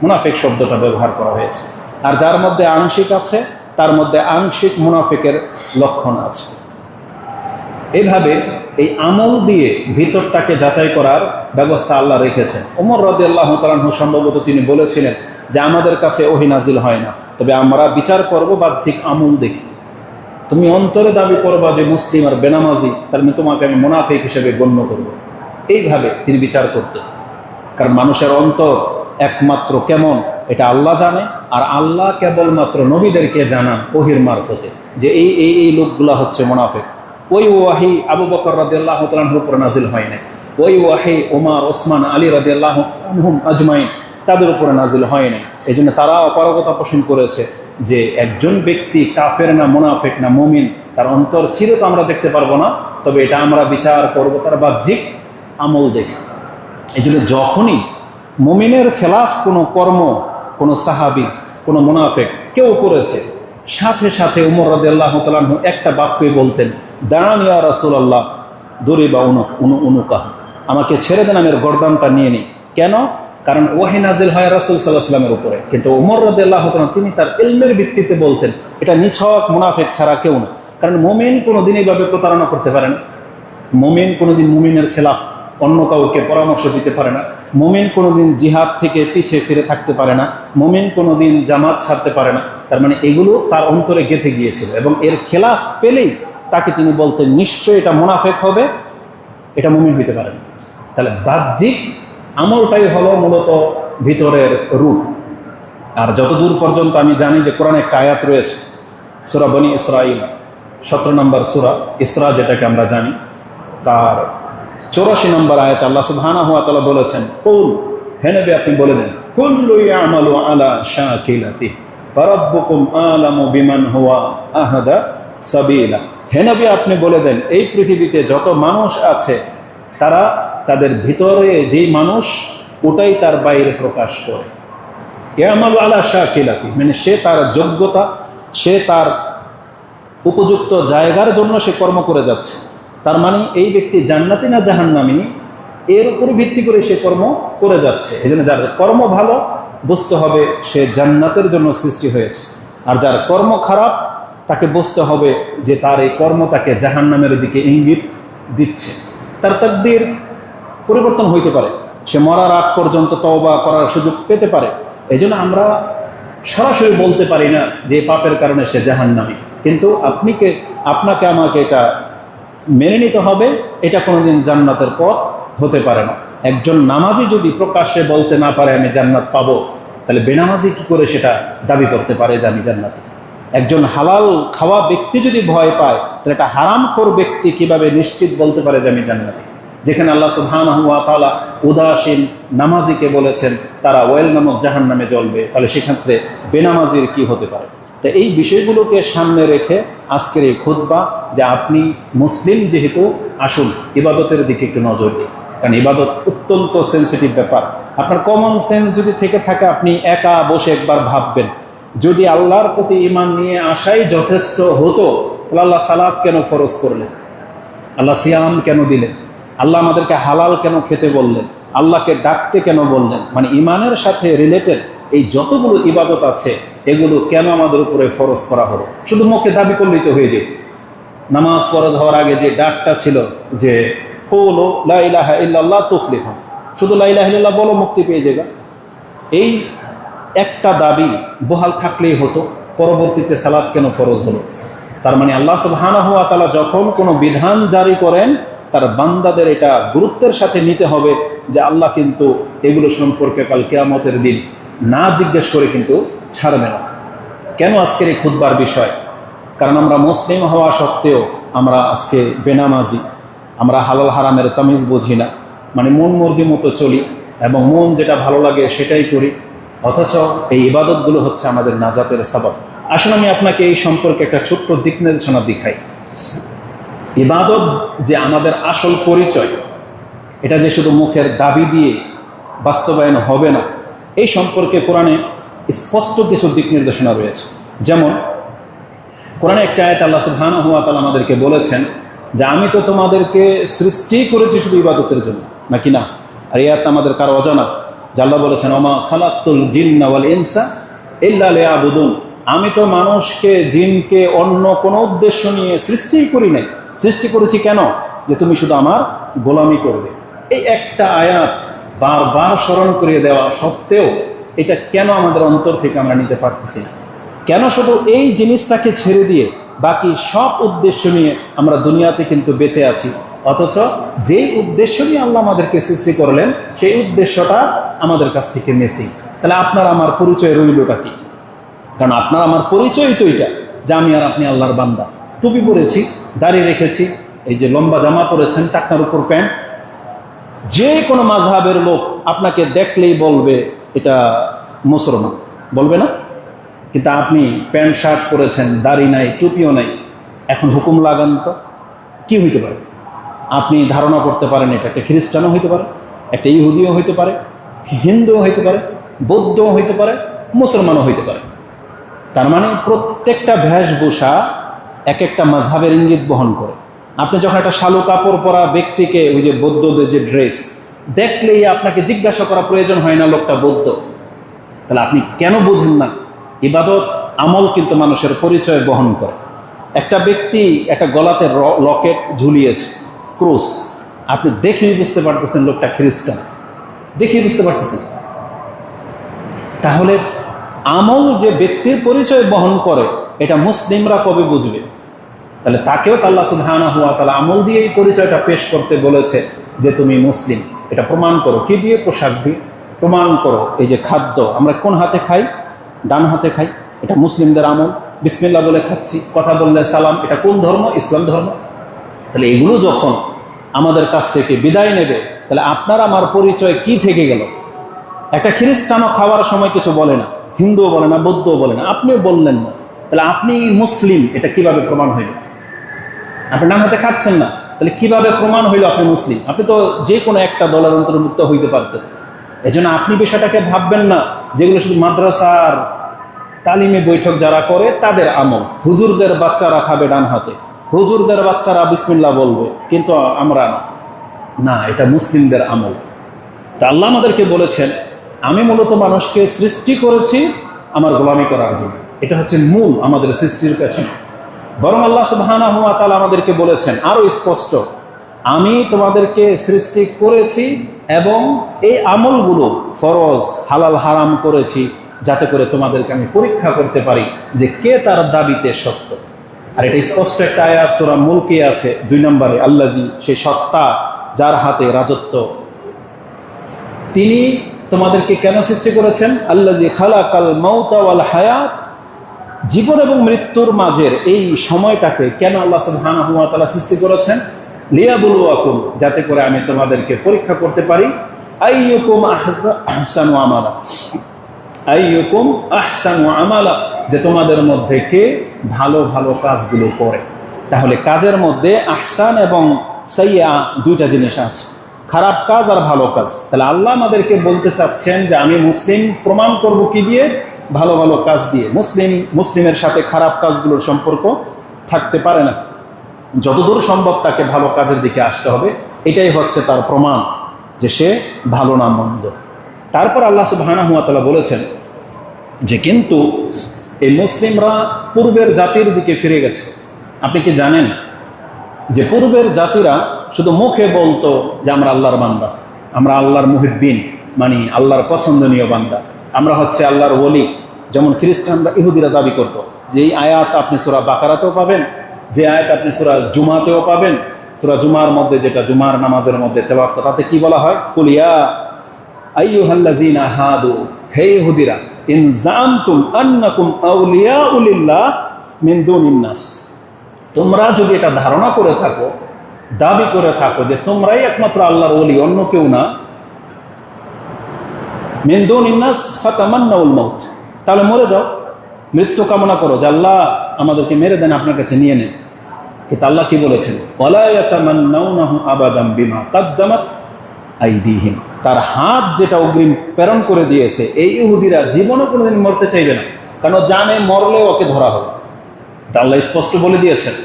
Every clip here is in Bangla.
মুনাফিক শব্দটা ব্যবহার করা হয়েছে। আর যার মধ্যে আংশিক আছে তার মধ্যে আংশিক মুনাফিকের লক্ষণ আছে। এইভাবে এই আমল দিয়ে ভিতরটাকে যাচাই করার ব্যবস্থা আল্লাহ রেখেছেন। ওমর রাদিয়াল্লাহু তাআলা আনহু সম্ভবত তিনি বলেছিলেন যে আমাদের কাছে ওহী নাজিল হয় না, তবে আমরা বিচার করব বাহ্যিক আমল দেখি। তুমি অন্তরে দাবি করবা যে মুসলিম আর বেনামাজি, তার মানে তোমাকে আমি মুনাফিক হিসেবে গণ্য করব। এইভাবে তিনি বিচার করতেন। কারণ মানুষের অন্তর একমাত্র কেমন এটা আল্লাহ জানে, আর আল্লাহ কেবলমাত্র নবীদেরকে জানান ওহির মারফতে যে এই এই এই লোকগুলা হচ্ছে মুনাফিক। ওই ওয়াহি আবু বকর রাদিয়াল্লাহু তাআলা আনহুর উপর নাজিল হয় নাই, ওই ওয়াহি ওমর ওসমান আলী রাদিয়াল্লাহু আনহুম আজমাইন তাদের উপরে নাজিল হয় নাই। এই জন্য তারা অপারগতা পোষণ করেছে যে একজন ব্যক্তি কাফের না মুনাফিক না মুমিন, তার অন্তর চির তো আমরা দেখতে পারবো না, তবে এটা আমরা বিচার করবো তার বাহ্যিক আমল দেখে। এই জন্য যখনই মুমিনের খেলাফ কোনো কর্ম কোনো সাহাবী কোনো মুনাফিক কেউ করেছে, সাথে সাথে ওমর রাদিয়াল্লাহু তাআলা আনহু একটা বাক্যই বলতেন, দাঁড়ান ইয়া রাসূলুল্লাহ দুরিবা উনুকাহ, আমাকে ছেড়ে দেন, আমি গর্দানটা নিয়ে নিই। কেন? কারণ ওয়াহী নাজিল হয় রাসূল সাল্লাল্লাহু আলাইহি ওয়াসাল্লামের উপরে, কিন্তু ওমর রাদিয়াল্লাহু তাআলা তিনি তার ইলমের ভিত্তিতে বলতেন এটা নিছক মুনাফিক ছাড়া কেউ না। কারণ মুমিন কোনোদিন এইভাবে প্রতারণা করতে পারে না, মুমিন কোনোদিন মুমিনের খেলাফ অন্য কাউকে পরামর্শ দিতে পারে না, মুমিন কোনোদিন জিহাদ থেকে পিছিয়ে ফিরে থাকতে পারে না, মুমিন কোনোদিন জামাত ছাড়তে পারে না। তার মানে এগুলো তার অন্তরে গেঁথে গিয়েছিল, এবং এর খেলাফ পেলেই তাকে তিনি বলতেন নিশ্চয়ই এটা মুনাফিক হবে, এটা মুমিন হইতে পারে না। তাহলে বাহ্যিক আমলটাই হলো মূলত ভিতরের রূপ। আর যতদূর পর্যন্ত আমি জানি যে কোরআনে একটা আয়াত রয়েছে, সূরা বনী ইসরাঈল 17 নম্বর সূরা ইসরা যেটাকে আমরা জানি, তার 84 নম্বর আয়াতে আল্লাহ সুবহানাহু ওয়া তাআলা বলেছেন, কুল, হে নবী আপনি বলে দেন, কুল্লু ইয়ামালু আলা শাকিলাতিহি ফারাব্বুকুম আলামু বিমান হুয়া আহাদা সাবিলা। হে নবী আপনি বলে দেন এই পৃথিবীতে যত মানুষ আছে তারা তাদের ভিতরে যেই মানুষ ওটাই তার বাইরে প্রকাশ করে। ইয়ামালু আলা শাকিলাতি মানে সে তার যোগ্যতা, সে তার উপযুক্ত জায়গার জন্য সে কর্ম করে যাচ্ছে। তার মানে এই ব্যক্তি জান্নাতি না জাহান্নামী এর উপর ভিত্তি করে সে কর্ম করে যাচ্ছে। এই জন্য যার কর্ম ভালো বুঝতে হবে সে জান্নাতের জন্য সৃষ্টি হয়েছে, আর যার কর্ম খারাপ তাকে বুঝতে হবে যে তার এই কর্ম তাকে জাহান্নামের দিকে ইঙ্গিত দিচ্ছে। তার তাকদীর পরিবর্তন হইতে পারে, সে মরার আগ পর্যন্ত তওবা করার সুযোগ পেতে পারে। এই জন্য আমরা সরাসরি বলতে পারি না যে পাপের কারণে সে জাহান্নামী, কিন্তু আপনাকে আমাকে এটা মেনে নিতে হবে এটা কোনোদিন জান্নাতের পথ হতে পারে না। একজন নামাজি যদি প্রকাশ্যে বলতে না পারে আমি জান্নাত পাবো, তাহলে বেনামাজি কি করে সেটা দাবি করতে পারে যে আমি জান্নাতি? একজন হালাল খাওয়া ব্যক্তি যদি ভয় পায়, তাহলে একটা হারামখোর ব্যক্তি কিভাবে নিশ্চিত বলতে পারে যে আমি জান্নাতি? যেখানে আল্লাহ সুবহানাহু ওয়া তাআলা উদাসীন নামাজিকে বলেছেন তারা ওয়েল নামক জাহান্নামে জ্বলবে, তাহলে সেক্ষেত্রে বেনামাজির কি হতে পারে? তো এই বিষয়গুলোকে সামনে রেখে আজকের এই খুতবা যে আপনি মুসলিম যেহেতু আসুন ইবাদতের দিকে একটু নজর দিন, কারণ ইবাদত অত্যন্ত সেন্সিটিভ ব্যাপার। আপনার কমন সেন্স যদি থেকে থাকে আপনি একা বসে একবার ভাববেন, যদি আল্লাহর প্রতি ঈমান নিয়ে আসাই যথেষ্ট হতো তাহলে আল্লাহ সালাত কেন ফরজ করলেন, আল্লাহ সিয়াম কেন দিলেন, আল্লাহ আমাদেরকে হালাল কেন খেতে বললেন, আল্লাহকে ডাকতে কেন বললেন? মানে ঈমানের সাথে রিলেটেড এই যতগুলো ইবাদত আছে এগুলো কেন আমাদের উপরে ফরজ করা হলো? শুধু মুখে দাবি করলেই তো হয়ে যেত। নামাজ ফরজ হওয়ার আগে যে ডাকটা ছিল যে কুলু লা ইলাহা ইল্লাল্লাহ তুফলিহুন, শুধু লা ইলাহা ইল্লাল্লাহ বলো মুক্তি পেয়ে যাবে, এই একটা দাবি বহাল থাকলেই হতো। পরবর্তীতে সালাত কেন ফরজ হলো? তার মানে আল্লাহ সুবহানাহু ওয়া তাআলা যখন কোনো বিধান জারি করেন তার বান্দাদের এটা গুরুত্বের সাথে নিতে হবে যে আল্লাহ কিন্তু এগুলো সম্পর্কে কাল কিয়ামতের দিন না জিজ্ঞেস করে কিন্তু ছাড়বে না। কেন আজকের এই খুতবার বিষয়? কারণ আমরা মুসলিম হওয়া সত্ত্বেও আমরা আজকে বেনামাজি, আমরা হালাল হারামের তামিজ বুঝি না, মানে মন মর্জি মতো চলি এবং মন যেটা ভালো লাগে সেটাই করি, অথচ এই ইবাদতগুলো হচ্ছে আমাদের নাজাতের সাবাব। আসলে আমি আপনাকে এই সম্পর্কে একটা ছোট্ট দিক নির্দেশনা দেখাই। ইবাদত যে আমাদের আসল পরিচয়, এটা যে শুধু মুখের দাবি দিয়ে বাস্তবায়ন হবে না, এই সম্পর্কে কোরআনে স্পষ্ট কিছু দিক নির্দেশনা রয়েছে। যেমন কোরআনে একটা আয়াত আল্লাহ সুবহানাহু ওয়া তাআলা আমাদেরকে বলেছেন যে আমি তো তোমাদেরকে সৃষ্টি করেছি শুধু ইবাদতের জন্য, নাকি না? আর এই আয়াত আমাদের কারো অজানা। আল্লাহ বলেছেন ওমা খালাকতুল জিন্না ওয়াল ইনসা ইল্লা লিয়াবুদুন, আমি তো মানুষকে জিনকে অন্য কোনো উদ্দেশ্য নিয়ে সৃষ্টিই করি নাই। সৃষ্টি করেছি কেন? যে তুমি শুধু আমার গোলামি করবে। এই একটা আয়াত বারবার স্মরণ করিয়ে দেওয়া সত্ত্বেও এটা কেন আমাদের অন্তর থেকে আমরা নিতে পারতেছি না? কেন শুধু এই জিনিসটাকে ছেড়ে দিয়ে বাকি সব উদ্দেশ্য নিয়ে আমরা দুনিয়াতে কিন্তু বেঁচে আছি, অথচ যেই উদ্দেশ্য নিয়ে আল্লাহ আমাদেরকে সৃষ্টি করলেন সেই উদ্দেশ্যটা আমাদের কাছ থেকে মেসি। তাহলে আপনার আমার পরিচয় রইলটা কি? কারণ আপনার আমার পরিচয় তো এটা যে আমি আর আপনি আল্লাহর বান্দা। টুপি পরেছি, দাড়ি রেখেছি, এই যে লম্বা জামা পরেছেন, টাকনার উপর প্যান্ট, যে কোনো মাযহাবের লোক আপনাকে দেখলেই বলবে এটা মুসলমান, বলবে না? কিন্তু আপনি প্যান্ট শার্ট পরেছেন, দাড়ি নাই, টুপিও নাই, এখন হুকুম লাগান তো কি হইতে পারে? আপনি ধারণা করতে পারেন এটা একটা খ্রিস্টানও হইতে পারে, একটা ইহুদিও হইতে পারে, হিন্দুও হইতে পারে, বৌদ্ধও হইতে পারে, মুসলমানও হইতে পারে। তার মানে প্রত্যেকটা বেশভূষা এক একটা মাযহাবের ইঙ্গিত বহন করে। আপনি যখন একটা শালু কাপড় পরা ব্যক্তিকে, ওই যে বৌদ্ধদের যে ড্রেস দেখলেই আপনাকে জিজ্ঞাসা করা প্রয়োজন হয় না লোকটা বৌদ্ধ। তাহলে আপনি কেন বুঝেন না ইবাদত আমল কিন্তু মানুষের পরিচয় বহন করে। একটা ব্যক্তি একটা গলাতে লকেট ঝুলিয়েছে, ক্রুশ, আপনি দেখেই বুঝতে পারতেছেন লোকটা খ্রিস্টান, দেখেই বুঝতে পারতেছেন। তাহলে আমল যে ব্যক্তির পরিচয় বহন করে এটা মুসলিমরা কবে বুঝবে? তাহলে তাকেও আল্লাহ সুবহানাহু ওয়া তাআলা আমল দিয়ে এই পরিচয়টা পেশ করতে বলেছে যে তুমি মুসলিম। এটা প্রমাণ করো কি দিয়ে? পোশাক দিয়ে প্রমাণ করো। এই যে খাদ্য আমরা কোন হাতে খাই? ডান হাতে খাই, এটা মুসলিমদের আমল। বিসমিল্লাহ বলে খাচ্ছি, কথা বললে সালাম, এটা কোন ধর্ম? ইসলাম ধর্ম। তাহলে এগুলো যখন আমাদের কাছ থেকে বিদায় নেবে তাহলে আপনার আমার পরিচয় কি থেকে গেল? একটা খ্রিস্টানও খাওয়ার সময় কিছু বলে না, হিন্দুও বলে না, বৌদ্ধও বলে না, আপনিও বললেন না, তাহলে আপনি মুসলিম এটা কিভাবে প্রমাণ হইল? আপনি ডান হাতে খাচ্ছেন না, তাহলে কিভাবে প্রমাণ হইল আপনি মুসলিম? আপনি তো যে কোনো একটা দলের অন্তর্ভুক্ত হইতে পারতেন। এই জন্য আপনি বিষয়টাকে ভাববেন না যেগুলো শুধু মাদ্রাসার তালিমে বৈঠক যারা করে তাদের আমল। হুজুরদের বাচ্চারা খাবে ডান হাতে, হুজুরদের বাচ্চারা বিসমিল্লাহ বলবে, কিন্তু আমরা না, এটা মুসলিমদের আমল। তা আল্লাহ আমাদেরকে বলেছেন আমি মূলত মানুষকে সৃষ্টি করেছি আমার গোলামি করার জন্য। এটা হচ্ছে মূল আমাদের সৃষ্টির পেছনে। বরং আল্লাহ সুবহানাহু ওয়া তাআলা আমাদেরকে বলেছেন আরো স্পষ্ট, আমি তোমাদেরকে সৃষ্টি করেছি এবং এই আমলগুলো ফরজ হালাল হারাম করেছি যাতে করে তোমাদেরকে আমি পরীক্ষা করতে পারি যে কে তার দাবিতে সত্য। আর এটা স্পষ্ট একটা আয়াত সূরা মুলকে আছে 2 নম্বরে, আল্লাজি, সেই সত্তা যার হাতে রাজত্ব। তিনি তোমাদেরকে কেন সৃষ্টি করেছেন? আল্লাজি খালাকাল মাউতা ওয়াল হায়াত, জীবন এবং মৃত্যুর মাঝের এই সময়টাকে কেন আল্লাহ সুবহানাহু ওয়া তাআলা সৃষ্টি করেছেন? লিয়াবলুয়াকুম, যাতে করে আমি তোমাদেরকে পরীক্ষা করতে পারি। আইয়ুকুম আহসানু আমালা, আইয়ুকুম আহসানু আমালা, যে তোমাদের মধ্যে কে ভালো ভালো কাজগুলো করে। তাহলে কাজের মধ্যে আহসান এবং সাইয়্যা দুইটা জিনিস আছে, খারাপ কাজ আর ভালো কাজ। তাহলে আল্লাহ আমাদেরকে বলতে চাচ্ছেন যে আমি মুসলিম প্রমাণ করব কি দিয়ে? ভালো ভালো কাজ দিয়ে। মুসলিমের সাথে খারাপ কাজগুলোর সম্পর্ক থাকতে পারে না, যতদূর সম্ভব তাকে ভালো কাজের দিকে আসতে হবে। এটাই হচ্ছে তার প্রমাণ যে সে ভালো না মন্দ। তারপর আল্লাহ সুবহানাহু ওয়া তাআলা বলেছেন যে কিন্তু এই মুসলিমরা পূর্বের জাতির দিকে ফিরে গেছে। আপনি কি জানেন যে পূর্বের জাতিরা শুধু মুখে বলতো যে আমরা আল্লাহর বান্দা, আমরা আল্লাহর মুহিব্বিন, মানে আল্লাহর পছন্দনীয় বান্দা, আমরা হচ্ছে আল্লাহর ওলি। যেমন খ্রিস্টানরা, ইহুদিরা দাবি করত, যে এই আয়াত আপনি সূরা বাকারাতেও পাবেন, যে আয়াত আপনি সূরা জুমাতেও পাবেন। সূরা জুমার মধ্যে, যেটা জুমার নামাজের মধ্যে তেলাওয়াত, তাতে কি বলা হয়? কুলিয়া আইয়ুহাল্লাযীনা হাদু, হে ইহুদিরা, ইন জামতুম আন্নাকুম আউলিয়াউ লিল্লাহ মিন দুনিন নাস, তোমরা যদি এটা ধারণা করে থাকো, দাবি করে থাকো যে তোমরাই একমাত্র আল্লাহর ওলি, অন্য কেউ না, মিন দুনিন নাস ফাতামান্নাউল মাউত, তাহলে মরে যাও, মৃত্যু কামনা করো, যে আল্লাহ আমাদেরকে মেরে দেন, আপনার কাছে নিয়ে নেন। কিন্তু আল্লাহ কি বলেছেন? ওয়ালা ইয়াতামান্নাউনাহু আবাদাম বিমা কাদ্দামাত আইদিহিম, তার হাত যেটা অগ্রিম প্রেরণ করে দিয়েছে, এই ইহুদিরা জীবনে কোনোদিন মরতে চাইবে না, কারণ জানে মরলে ওকে ধরা হবে। তা আল্লাহ স্পষ্ট বলে দিয়েছেন।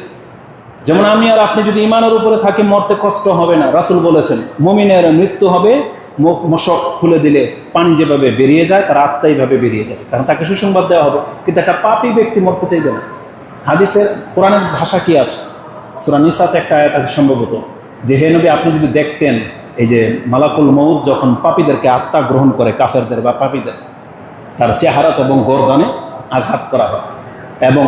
যেমন আমি আর আপনি যদি ইমানের উপরে থাকি মরতে কষ্ট হবে না, রাসূল বলেছেন মুমিনের মৃত্যু হবে মশক খুলে দিলে পানি যেভাবে বেরিয়ে যায় তার আত্মা এইভাবে বেরিয়ে যায়, কারণ তাকে সুসংবাদ দেওয়া হবে। কিন্তু একটা পাপী ব্যক্তি মরতে চাইবে না। হাদিসের কোরআনের ভাষা কি আছে? সূরা নিসাতে একটা আয়াত আছে সম্ভবত, যে হে নবী আপনি যদি দেখতেন এই যে মালাকুল মউত যখন পাপীদেরকে আত্মা গ্রহণ করে, কাফেরদের বা পাপীদের, তার চেহারাত এবং গর্দানে আঘাত করা হয় এবং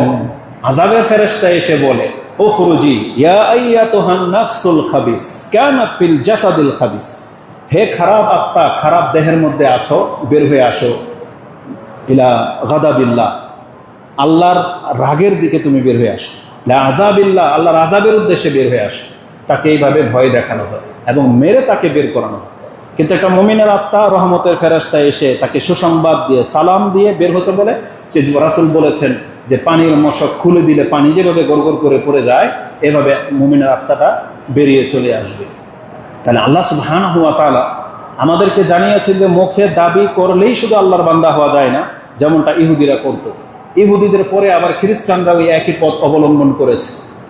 আযাবের ফেরেশতা এসে বলে উখরুজি ইয়া আইয়াতুহান নাফসুল খাবিস কানাত ফিল জাসাদিল খাবিস, হে খারাপ আত্মা, খারাপ দেহের মধ্যে আছো, বের হয়ে আসো, ইলা গাদাবিল্লাহ, আল্লাহর রাগের দিকে তুমি বের হয়ে আসো, লা আযাবিল্লাহ, আল্লাহর আযাবের উদ্দেশ্যে বের হয়ে আসো। তাকে এইভাবে ভয় দেখানো হয় এবং মেরে তাকে বের করানো হয়। কিন্তু একটা মুমিনের আত্মা রহমতের ফেরেশতা এসে তাকে সুসংবাদ দিয়ে সালাম দিয়ে বের হতে বলে। যে রাসূল বলেছেন যে পানির মশক খুলে দিলে পানি যেভাবে গড়গড় করে পড়ে যায়, এভাবে মুমিনের আত্মাটা বেরিয়ে চলে আসবে। তাহলে আল্লাহ সুবহানাহু ওয়া তাআলা আমাদেরকে জানিয়েছেন যে মুখে দাবি করলেই শুধু আল্লাহর বান্দা হওয়া যায় না, যেমনটা ইহুদিরা করত। ইহুদিদের পরে আবার খ্রিস্টানরাও এই একই পথ অবলম্বন করেছে,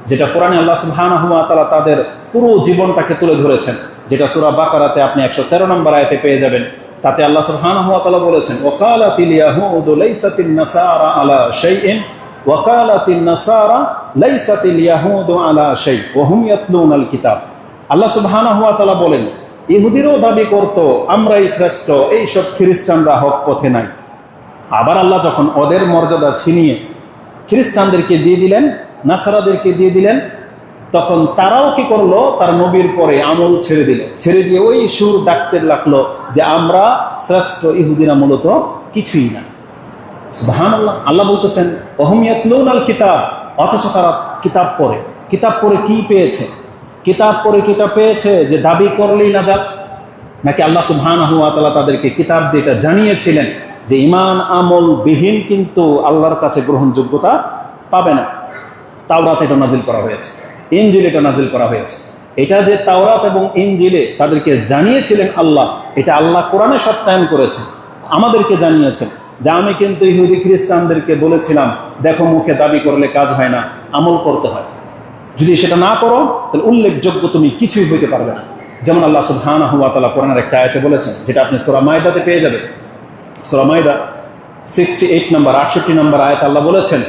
যেটা কোরআনে আল্লাহ সুবহানাহু ওয়া তাআলা তাদের পুরো জীবনটাকে তুলে ধরেছেন, যেটা সূরা বাকারাতে আপনি 113 নম্বর আয়াতে পেয়ে যাবেন। তাতে আল্লাহ সুবহানাহু ওয়া তাআলা বলেছেন ওয়াকালাতিল ইয়াহুদু লাইসাতিন নাসারা আলা শাইইন ওয়াকালাতিন নাসারা লাইসাতিল ইয়াহুদু আলা শাই ওয়া হুম ইয়াতলুনাল কিতাব। আল্লাহ সুবহানাহু ওয়া তাআলা বলেন ইহুদিরাও দাবি করত আমরাই শ্রেষ্ঠ, এই সব খ্রিস্টানরা হক পথে নাই। আবার আল্লাহ যখন ওদের মর্যাদা ছিনিয়ে খ্রিস্টানদেরকে দিয়ে দিলেন, নাসারাদেরকে দিয়ে দিলেন, তখন তারাও কি করলো, তার নবীর পরে আমল ছেড়ে দিল, ছেড়ে দিয়ে ওই সুর ডাকতে লাগলো যে আমরা শ্রেষ্ঠ, ইহুদিরা মূলত কিছুই না। সুবহানাল্লাহ, আল্লাহ বলতেছেন ওহুম ইয়াতলুনাল কিতাব, অথচ তারা কিতাব পড়ে। কিতাব পড়ে কি পেয়েছে? কিতাব পড়ে কিতাব পেয়েছে যে দাবি করলেই নাজাত, নাকি আল্লাহ সুবহানাহু ওয়া তাআলা তাদেরকে কিতাব দিয়ে এটা জানিয়েছিলেন যে ইমান আমল বিহীন কিন্তু আল্লাহর কাছে গ্রহণযোগ্যতা পাবে না। তাওরাত এটা নাজিল করা হয়েছে, ইনজিল এটা নাজিল করা হয়েছে। এটা যে তাওরাত এবং ইনজিলে তাদেরকে জানিয়েছিলেন আল্লাহ, এটা আল্লাহ কোরআনে সত্যায়ন করেছে, আমাদেরকে জানিয়েছেন যে আমি কিন্তু ইহুদি খ্রিস্টানদেরকে বলেছিলাম দেখো মুখে দাবি করলে কাজ হয় না, আমল করতে হয়, যদি সেটা না করো তাহলে উল্লেখযোগ্য তুমি কিছুই হইতে পারবে না। যেমন আল্লাহ সুবহানাহু ওয়া তাআলা কোরআনের একটা আয়াতে বলেছেন, যেটা আপনি সূরা মাইদাতে পেয়ে যাবেন। সূরা মাইদা 68 নম্বর 68 নম্বর আয়াত আল্লাহ বলেছেন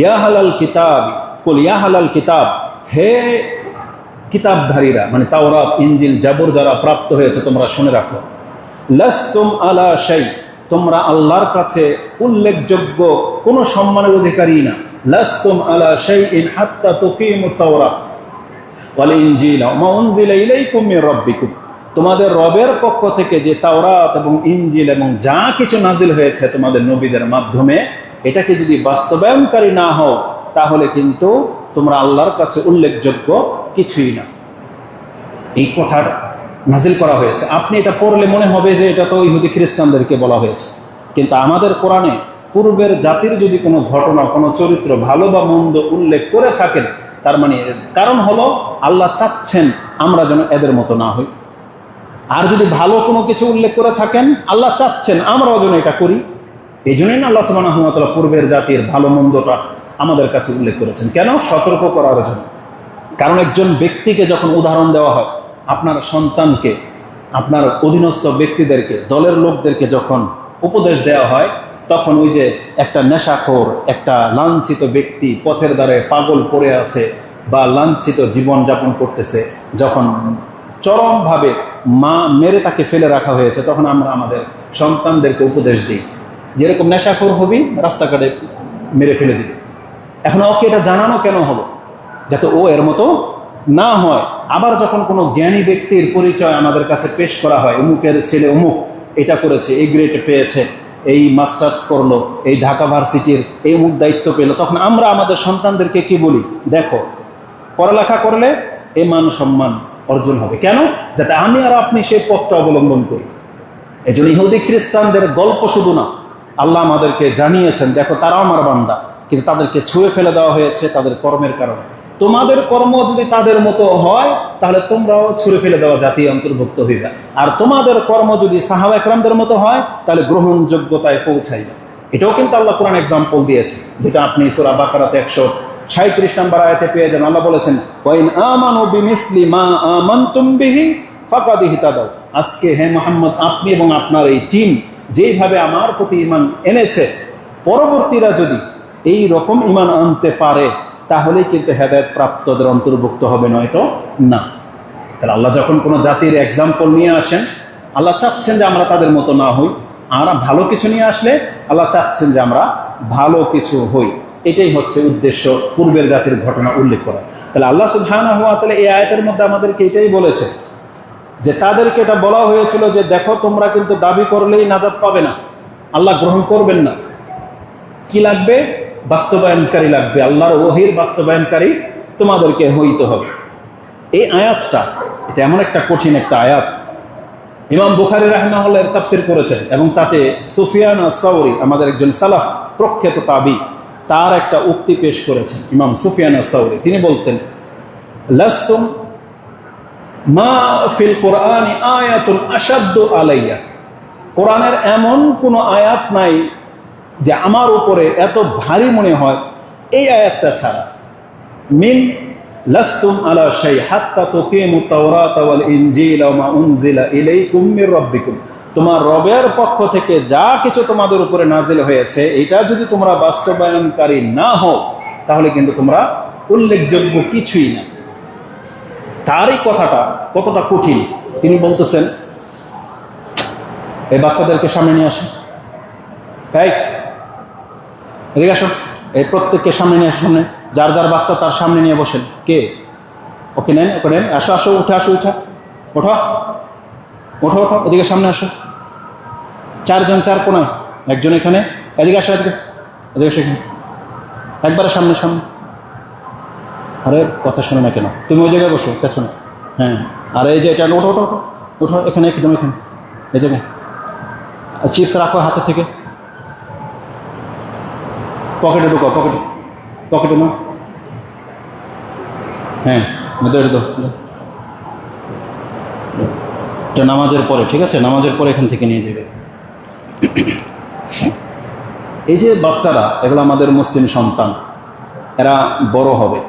ইয়া হালাল কিতাব কুল ইয়া হালাল কিতাব, হে কিতাবধারীরা, মানে তাওরাত ইনজিল জাবুর যারা প্রাপ্ত হয়েছে তোমরা শুনে রাখো, লাস্তুম আলা শাই, তোমরা আল্লাহর কাছে উল্লেখযোগ্য কোনো সম্মানের অধিকারী না। লাস্তুম আলা শাইইন হাত্তা তুকিমুত তাওরাত ওয়াল ইনজিল ওয়া মা উনজিলা ইলাইকুম মির রাব্বিকুম, তোমাদের রবের পক্ষ থেকে যে তাওরাত এবং ইনজিল এবং যা কিছু নাজিল হয়েছে তোমাদের নবীদের মাধ্যমে, এটাকে যদি বাস্তবায়নকারী না হও তাহলে কিন্তু তোমরা আল্লাহর কাছে উল্লেখযোগ্য কিছুই না। এই কথা নাজিল করা হয়েছে। আপনি এটা পড়লে মনে হবে যে এটা তো ইহুদি খ্রিস্টানদেরকে বলা হয়েছে, কিন্তু আমাদের কোরআনে পূর্বের জাতির যদি কোনো ঘটনা, কোনো চরিত্র ভালো বা মন্দ উল্লেখ করে থাকেন, তার মানে কারণ হলো আল্লাহ চাচ্ছেন আমরা যেন এদের মতো না হই। আর যদি ভালো কোনো কিছু উল্লেখ করে থাকেন, আল্লাহ চাচ্ছেন আমরাও যেন এটা করি। এই জন্যই না আল্লাহ সুবহানাহু ওয়া তাআলা পূর্বের জাতির ভালো মন্দটা আমাদের কাছে উল্লেখ করেছেন। কেন? সতর্ক করার জন্য। কারণ একজন ব্যক্তিকে যখন উদাহরণ দেওয়া হয়, আপনার সন্তানকে, আপনার অধীনস্থ ব্যক্তিদেরকে, দলের লোকদেরকে যখন উপদেশ দেওয়া হয়, তখন ওই যে একটা নেশাখোর, একটা লাঞ্ছিত ব্যক্তি পথের ধারে পাগল পড়ে আছে বা লাঞ্ছিত জীবন যাপন করতেছে, যখন চরমভাবে মেরে তাকে ফেলে রাখা হয়েছে, তখন আমরা আমাদের সন্তানদেরকে উপদেশ দিই যেরকম নেশাখোর হবি, রাস্তাঘাটে মেরে ফেলে দিবি। এখন ওকে এটা জানানো কেন হলো? যাতে ও এর মতো না হয়। আবার যখন কোনো জ্ঞানী ব্যক্তির পরিচয় আমাদের কাছে পেশ করা হয়, অমুকের ছেলে অমুক এটা করেছে, এই গ্রেড পেয়েছে, এই মাস্টার্স করলো, এই ঢাকা ভার্সিটির এই অমুক দায়িত্ব পেল, তখন আমরা আমাদের সন্তানদেরকে কি বলি? দেখো পড়ালেখা করলে এ মান সম্মান অর্জন হবে। কেন? যাতে আমি আর আপনি সেই পথটা অবলম্বন করি। এই জন্য ইহুদি খ্রিস্টানদের গল্প শুধু না, আল্লাহ আমাদেরকে জানিয়েছেন দেখো তারাও আমার বান্দা, কিন্তু তাদেরকে ছুঁয়ে ফেলে দেওয়া হয়েছে তাদের কর্মের কারণে। তোমাদের কর্ম যদি তাদের মতো হয় তাহলে তোমরাও ছুঁড়ে ফেলে দেওয়া জাতি অন্তর্ভুক্ত হইবে, আর তোমাদের কর্ম যদি সাহাবা একরামদের মতো হয় তাহলে গ্রহণযোগ্যতায় পৌঁছাইবে। এটাও কিন্তু আল্লাহ কোরআন এক্সাম্পল দিয়েছে, যেটা আপনি সূরা বাকারাতে 137 নম্বর আয়াতে পেয়ে যান। আল্লাহ বলেছেন ওয়াইন আমানু বিমিসলি মা আমানতুম বিহি ফাকাদ ইহতাদাউ। আজকে হে মুহাম্মদ, আপনি এবং আপনার এই টিম যেইভাবে আমার প্রতি ঈমান এনেছে, পরবর্তীরা যদি এই রকম ঈমান আনতে পারে তাহলেই কিন্তু হেদায়েত প্রাপ্তদের অন্তর্ভুক্ত হবে, নয়তো না। তাহলে আল্লাহ যখন কোনো জাতির এক্সাম্পল নিয়ে আসেন, আল্লাহ চাচ্ছেন যে আমরা তাদের মতো না হই। আমরা ভালো কিছু নিয়ে আসলে আল্লাহ চাচ্ছেন যে আমরা ভালো কিছু হই। এটাই হচ্ছে উদ্দেশ্য পূর্বের জাতির ঘটনা উল্লেখ করা। তাহলে আল্লাহ সুবহানাহু ওয়া তাআলা এই আয়াতের মধ্যে আমাদেরকে এটাই বলেছে যে তাদেরকে এটা বলা হয়েছিল যে দেখো, তোমরা কিন্তু দাবি করলেই নাজাত পাবে না, আল্লাহ গ্রহণ করবেন না। কি লাগবে? বাস্তবায়নকারী লাগবে, আল্লাহর ওহীর বাস্তবায়নকারী তোমাদেরকে হইতে হবে। এই আয়াতটা এটা এমন একটা কঠিন একটা আয়াত। ইমাম বুখারী রাহিমাহুল্লাহ এর তাফসীর করেছেন এবং তাতে সুফিয়ান আস-সাওরী, আমাদের একজন সালাফ প্রখ্যাত তাবী, তার একটা উক্তি পেশ করেছেন। ইমাম সুফিয়ান আস-সাওরী তিনি বলতেন, লাস্তুম মা ফিল কোরআনি আয়াতুন আশাদ্দু আলাইয়া। কোরআনের এমন কোনো আয়াত নাই যে আমার উপরে এত ভারী মনে হয় এই আয়াতটা ছাড়া। মিন লাস্তুম আলা শাই হাত্তা তুকিমুত তাওরাত ওয়াল ইনজিল ওয়া মা উনজিলা ইলাইকুম মির রাব্বিকুম। তোমার রবের পক্ষ থেকে যা কিছু তোমাদের উপরে নাজিল হয়েছে, এটা যদি তোমরা বাস্তবায়নকারী না হও তাহলে কিন্তু তোমরা উল্লেখযোগ্য কিছুই না। তার এই কথাটা কতটা কঠিন তিনি বলতেছেন। এই বাচ্চাদেরকে সামনে নিয়ে আসেন, তাই এদিকে আসো, এই প্রত্যেককে সামনে নিয়ে আসো, সামনে যার যার বাচ্চা তার সামনে নিয়ে বসেন। কে? ওকে নেন, ওকে নেন, আসো আসো, উঠে আসো, উঠা ওঠো ওঠো ওঠো, এদিকে সামনে আসো। চারজন চার কোনায়, একজন এখানে, এদিকে আসো, এদিকে এদিকে আসো, এখানে একবারে সামনে সামনে। আরে কথা শোনো না কেন? তুমি ওই জায়গায় বসো পেছনে। হ্যাঁ, আর এই যে এটা ওঠো ওঠো ওঠো ওঠো, এখানে একদম এখানে এই জায়গায়। চিপস রাখো হাতে থেকে, পকেটে ঢুকাও, পকেটে পকেটে নাও। হ্যাঁ, এটা নামাজের পরে, ঠিক আছে? নামাজের পরে এখান থেকে নিয়ে যাবে। এই যে বাচ্চারা, এগুলো আমাদের মুসলিম সন্তান, এরা বড় হবে,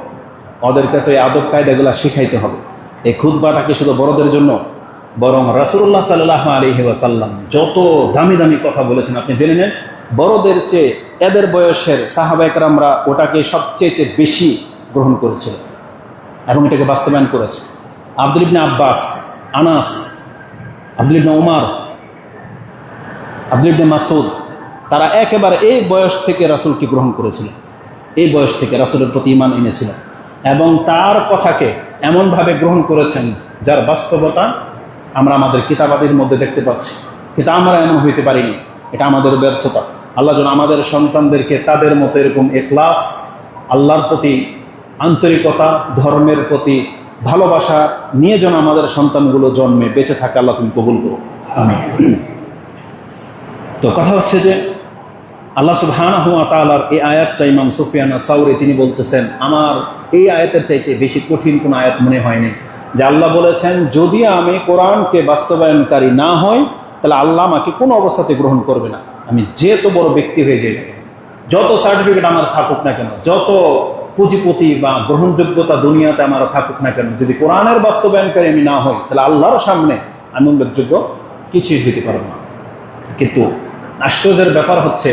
ওদেরকে তো এই আদব কায়দা এগুলো শিখাইতে হবে। এই খুতবাটা কি শুধু বড়দের জন্য? বরং রাসূলুল্লাহ সাল্লাল্লাহু আলাইহি ওয়াসাল্লাম যত দামি দামি কথা বলেছেন আপনি জেনে নেন। বড়দের চেয়ে এদের বয়সের সাহাবায়ে কেরামরা ওটাকে সবচেয়ে বেশি গ্রহণ করেছিল এবং এটাকে বাস্তবায়ন করেছে। আব্দুল ইবনে আব্বাস, আনাস, আব্দুল ইবনে উমর, আব্দুল ইবনে মাসউদ, তারা একেবারে এই বয়স থেকে রাসূলকে গ্রহণ করেছিল, এই বয়স থেকে রাসূলের প্রতি ঈমান এনেছিল এবং তার কথাকে এমনভাবে গ্রহণ করেছেন যার বাস্তবতা আমরা আমাদের কিতাবাদির মধ্যে দেখতে পাচ্ছি। কিন্তু আমরা এমন হইতে পারিনি, এটা আমাদের ব্যর্থতা। আল্লাহ যেন আমাদের সন্তানদেরকে তাদের মতো এরকম ইখলাস, আল্লাহর প্রতি আন্তরিকতা, ধর্মের প্রতি ভালোবাসা নিয়ে যেন আমাদের সন্তানগুলো জন্মে বেঁচে থাকে, আল্লাহ তুমি কবুল করো, আমিন। তো কথা হচ্ছে যে আল্লাহ সুবহানাহু ওয়া তাআলার এই আয়াতটা ইমাম সুফিয়ান আস-সাওরী তিনি বলতেছেন, আমার এই আয়াতের চাইতে বেশি কঠিন কোনো আয়াত মনে হয়নি। যে আল্লাহ বলেছেন যদি আমি কোরআনকে বাস্তবায়নকারী না হই তাহলে আল্লাহ আমাকে কোনো অবস্থাতে গ্রহণ করবে না। আমি যেত বড় ব্যক্তি হয়ে যাই না কেন, যত সার্টিফিকেট আমার থাকুক না কেন, যত পুঁজিপতি বা গ্রহণযোগ্যতা দুনিয়াতে আমার থাকুক না কেন, যদি কোরআনের বাস্তবায়নকারী আমি না হই তাহলে আল্লাহর সামনে আমি উল্লেখযোগ্য কিছুই হইতে পারব না। কিন্তু আশ্চর্যের ব্যাপার হচ্ছে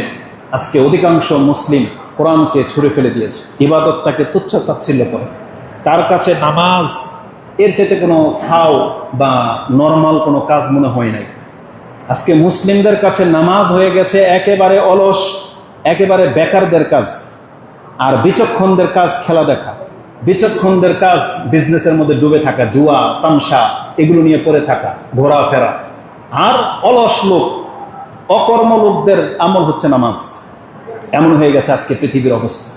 আজকে অধিকাংশ মুসলিম কোরআনকে ছুঁড়ে ফেলে দিয়েছে, ইবাদতটাকে তুচ্ছ তাচ্ছিল্য করে। তার কাছে নামাজ এর চাইতে কোনো ফাও বা নর্মাল কোনো কাজ মনে হয় নাই। আজকে মুসলিমদের কাছে নামাজ হয়ে গেছে একেবারে অলস, একেবারে বেকারদের কাজ। আর বিচক্ষণদের কাজ খেলা দেখা, বিচক্ষণদের কাজ বিজনেসের মধ্যে ডুবে থাকা, জুয়া তামসা এগুলো নিয়ে পড়ে থাকা, ঘোরাফেরা। আর অলস লোক, অকর্ম লোকদের আমল হচ্ছে নামাজ। এমন হয়ে গেছে আজকে পৃথিবীর অবস্থা।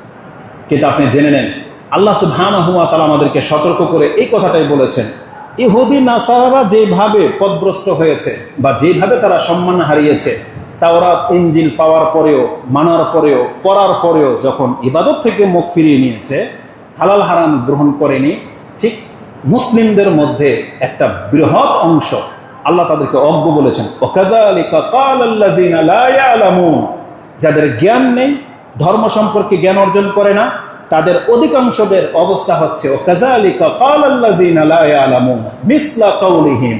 কিন্তু আপনি জেনে নেন আল্লাহ সুবহানাহু ওয়া তাআলা আমাদেরকে সতর্ক করে এই কথাটাই বলেছেন, ইহুদি নাসারারা যেভাবে পথভ্রষ্ট হয়েছে বা যেভাবে তারা সম্মান হারিয়েছে, তাওরাত ইনজিল পাওয়ার পরেও, মানার পরেও, পড়ার পরেও যখন ইবাদত থেকে মুখ ফিরিয়ে নিয়েছে, হালাল হারাম গ্রহণ করেনি, ঠিক মুসলিমদের মধ্যে একটা বৃহৎ অংশ আল্লাহ তাদেরকে অজ্ঞ বলেছেন। ওয়াকাযালিকা ক্বালাল্লাযীনা লা ইয়ালামুন, যাদের জ্ঞান নেই, ধর্ম সম্পর্কে জ্ঞান অর্জন করে না, তাদের অধিকাংশদের অবস্থা হচ্ছে ও কাযালিকা ক্বালাল্লাযীনা লা ইয়ালামুনা মিসলা কাওলিহিম।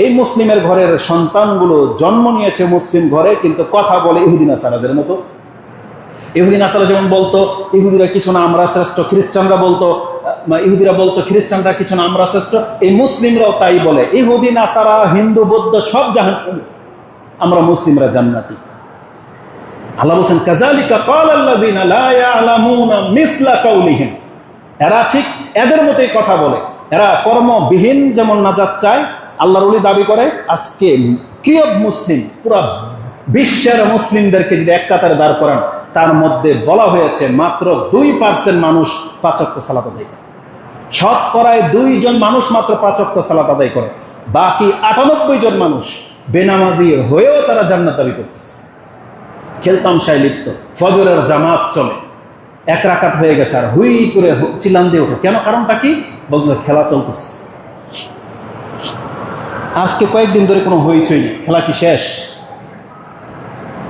এই মুসলিমের ঘরের সন্তানগুলো জন্ম নিয়েছে মুসলিম ঘরে, কিন্তু কথা বলে ইহুদি নাসারাদের মতো। ইহুদি নাসারা যেমন বলতো ইহুদিরা কিছু না আমরা শ্রেষ্ঠ, খ্রিস্টানরা বলতো ইহুদিরা বলতো খ্রিস্টানরা কিছু না আমরা শ্রেষ্ঠ, এই মুসলিমরাও তাই বলে। ইহুদি নাসারা হিন্দু বৌদ্ধ সব জাহান্নামী, আমরা মুসলিমরা জান্নাতি। আল্লাহ বলছেন কাযালিকা ক্বালাল্লাযীনা লা ইয়ালামুনা মিসলা কাওলিহিম। এরা ঠিক এদের মতোই কথা বলে, এরা কর্মবিহীন যেমন নাজাত চায়, আল্লাহর ওলি দাবি করে। আজকে কিয়ব মুসলিম, পুরা বিশ্বের মুসলিমদেরকে যদি এক কাতারে দাঁড় করান, তার মধ্যে বলা হয়েছে মাত্র 2% মানুষ 5 ওয়াক্ত সালাত আদায় করে। শতকরায় 2 জন মানুষ মাত্র 5 ওয়াক্ত সালাত আদায় করে, বাকি 98 জন মানুষ বেনামাজি হয়েও তারা জান্নাত দাবি করতেছে। খেলতামশায় লিপ্ত, ফজরের জামাত চলে, 1 রাকাত হয়ে গেছে আর হুই করে চিল্লান দিয়ে ওঠে। কেন? কারণটা কি? বলছে খেলা চলতেছে। আজকে কয়েকদিন ধরে কোনো হইচই নেই, খেলা কি শেষ?